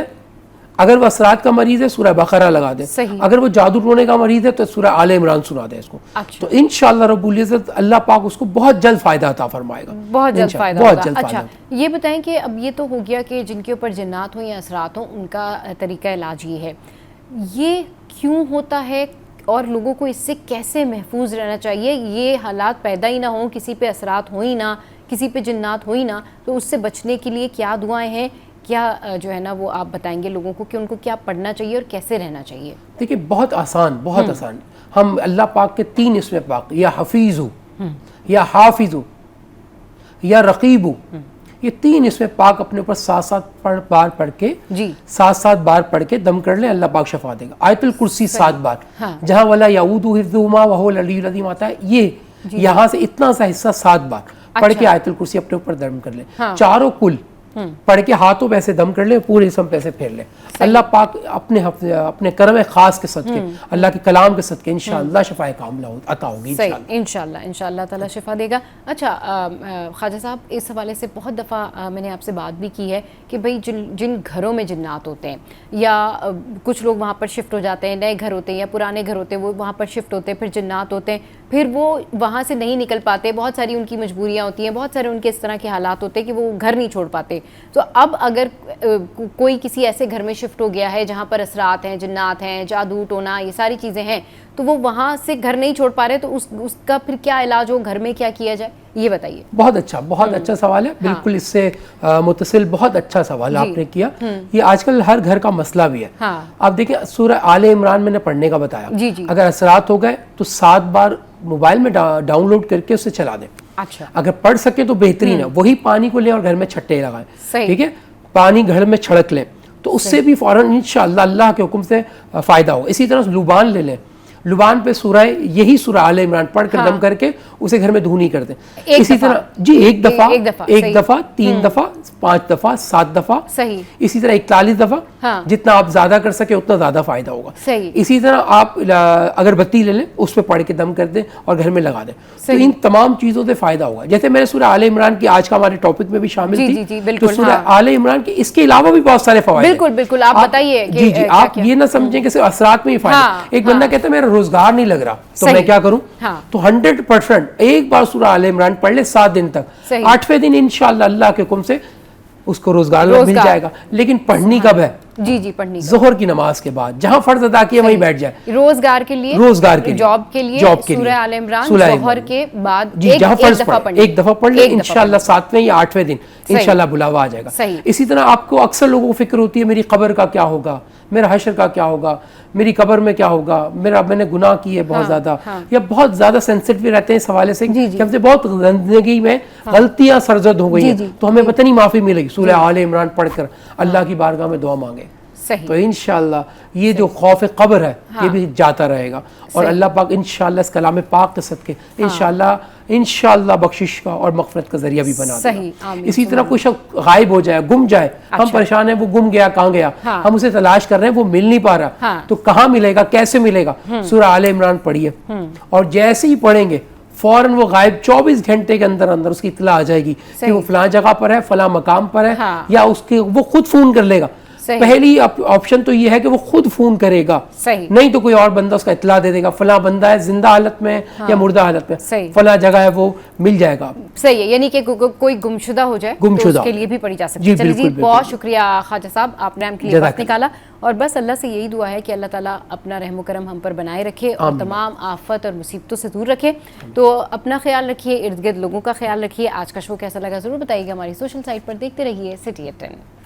है, सूरह बकरा लगा दे। अगर वो जादू टोने का मरीज है तो सूरह आले इमरान सुना दे इसको। अच्छा। तो इंशाअल्लाह रब्बुल इज्जत अल्लाह पाक उसको बहुत जल्द फायदा अता फरमाएगा। बहुत जल्द फायदा बहुत जल्द। अच्छा, ये बताएं कि अब ये तो हो गया कि जिनके ऊपर जिन्नात हो या असरात हो उनका तरीका इलाज ये है, ये क्यों होता है और लोगों को इससे कैसे महफूज रहना चाहिए? ये हालात पैदा ही ना हो, किसी पे असरात हो ही ना, किसी पे जिन्नात हो ही ना, तो उससे बचने के लिए क्या दुआएं हैं, क्या जो है ना वो आप बताएंगे लोगों को कि उनको क्या पढ़ना चाहिए और कैसे रहना चाहिए? देखिए, बहुत आसान, बहुत आसान। हम अल्लाह पाक के 3 इसमें पाक, या हफीज़ या हाफिज़ या रकीब, ये 3 इसमें पाक अपने ऊपर 7-7 बार पढ़ के, 7-7 बार पढ़ के दम कर ले, अल्लाह पाक शफा देगा। आयतुल कुर्सी 7 बार, जहाँ वाला याऊदु हिफ्ज़ुहुमा व हुवल अलियुल अज़ीम आता है, ये यहाँ से इतना सा हिस्सा 7 बार पढ़ के आयतुल कुर्सी अपने ऊपर दम कर ले। चारों कुल पढ़ के हाथों पे ऐसे दम कर ले, पूरे जिस्म पे ऐसे फेर ले। अल्लाह पाक अपने करम खास के सदके, अल्लाह के कलाम के सदके इंशाअल्लाह शफाए कामिला अता होगी इंशाअल्लाह ताला शिफा देगा। अच्छा ख्वाजा साहब, इस हवाले से बहुत दफ़ा मैंने आपसे बात भी की है कि भाई जिन घरों में जिन्नात होते हैं या कुछ लोग वहाँ पर शिफ्ट हो जाते हैं, नए घर होते हैं या पुराने घर होते हैं, वो वहाँ पर शिफ्ट होते हैं, फिर जिन्नात होते हैं, फिर वो वहाँ से नहीं निकल पाते, बहुत सारी उनकी मजबूरियाँ होती हैं, बहुत सारे उनके इस तरह के हालात होते हैं कि वो घर नहीं छोड़ पाते। तो अब अगर कोई किसी ऐसे घर में शिफ्ट हो गया है जहाँ पर असरात हैं, जिन्नात हैं, जादू टोना, ये सारी चीज़ें हैं, तो वो वहाँ से घर नहीं छोड़ पा रहे, तो उसका फिर क्या इलाज हो, घर में क्या किया जाए, ये बताइए। बहुत अच्छा सवाल है। बिल्कुल इससे मुतसिल बहुत अच्छा सवाल आपने किया। ये आजकल हर घर का मसला भी है। आप देखिए, सूरह आले इमरान मैंने पढ़ने का बताया। अगर असरात हो गए तो 7 बार मोबाइल में डाउनलोड करके उसे चला दें। अच्छा। अगर पढ़ सके तो बेहतरीन है, वही पानी को ले और घर में छट्टे लगाएं, सही। ठीक है, पानी घर में छड़क लें तो उससे भी फौरन इंशाअल्लाह अल्लाह के हुक्म से फ़ायदा होगा। इसी तरह लुबान ले लें, लुबान पे यही सूरह आले इमरान पढ़कर दम करके उसे घर में धूनी कर दें। इसी तरह जी एक दफ़ा, 3 दफ़ा, 5 दफ़ा, 7 दफ़ा, सही। इसी तरह 41 दफ़ा, हाँ। जितना आप ज़्यादा कर सके उतना ज़्यादा फ़ायदा होगा। सही। इसी तरह आप अगरबत्ती ले लें, उस पर पढ़ के दम कर दें और घर में लगा दें, तो इन तमाम चीज़ों से फ़ायदा होगा। जैसे मैंने सूरह आले इमरान की आज का हमारे टॉपिक में भी शामिल जी, थी, जी, जी, बिल्कुल, तो सूरह हाँ। आले इमरान की इसके अलावा भी बहुत सारे फ़वाइद हैं। बिल्कुल बिल्कुल, आप बताइए कि जी जी, आप क्या-क्या? ये ना समझें कि सिर्फ असरात में ही फायदा। हाँ, एक बंदा कहता है मेरा रोजगार नहीं लग रहा, तो सही। मैं क्या करूं? हाँ। तो 100% एक बार सूरह आले इमरान पढ़ ले 7 दिन तक, सही। 8वें दिन इंशाअल्लाह अल्लाह के हुक्म से उसको रोजगार मिल जाएगा। लेकिन पढ़नी कब है? जी जी, पढ़नी जोहर की नमाज के बाद, जहां फर्ज अदा किया वहीं बैठ जाए। रोजगार के लिए, जॉब के लिए सूरह आले इमरान जोहर के बाद जी, जहां फर्ज पढ़े एक दफा पढ़ ले, एक दफा इंशाअल्लाह 7वें या 8वें दिन इंशाअल्लाह बुलावा आ जाएगा। सही। इसी तरह आपको अक्सर लोगों को फिक्र होती है मेरी कब्र का क्या होगा, मेरा हशर का क्या होगा, मेरी कब्र में क्या होगा, मैंने गुनाह किए बहुत ज्यादा, या बहुत ज्यादा सेंसिटिव रहते हैं इस हवाले से कि हमसे बहुत जिंदगी में गलतियां सरजद हो गई हैं, तो हमें पता नहीं माफी मिलेगी। सूरह आले इमरान पढ़कर अल्लाह की बारगाह में दुआ मांगे, तो इंशाअल्लाह ये जो खौफ कब्र है ये भी जाता रहेगा, और अल्लाह पाक इंशाअल्लाह इस कलाम पाक के सदके इंशाअल्लाह बख्शिश का और मग़फ़िरत का जरिया भी बना देगा। इसी तरह कोई शख्स गायब हो जाए, गुम जाए, हम परेशान हैं वो गुम गया, कहाँ गया, हम उसे तलाश कर रहे हैं, वो मिल नहीं पा रहा, तो कहाँ मिलेगा, कैसे मिलेगा? सूरह आले इमरान पढ़िए, और जैसे ही पढ़ेंगे फौरन वो गायब 24 घंटे के अंदर अंदर उसकी इत्तला आ जाएगी कि वो फलां जगह पर है, फलां मकाम पर है, या उसके वो खुद फोन कर लेगा। पहली ऑप्शन तो ये है कि वो खुद फोन करेगा, नहीं तो कोई और बंदा उसका इत्तला दे देगा, फला बंदा है जिंदा हालत में या मुर्दा हालत में, फला जगह है, वो मिल जाएगा। सही है, यानी कि कोई गुमशुदा हो जाए तो उसके लिए भी पढ़ी जा सकती है। चलिए जी, बहुत शुक्रिया ख्वाजा साहब, आपने हमके लिए वक्त निकाला, और बस अल्लाह से यही दुआ है कि अल्लाह ताला अपना रहम करम हम पर बनाए रखे और तमाम आफत और मुसीबतों से दूर रखे। तो अपना ख्याल रखिए, इर्द गिर्द लोगों का ख्याल रखिए। आज का शो कैसा लगा ज़रूर बताइएगा, हमारी सोशल साइट पर देखते रहिए सिटी एट 10।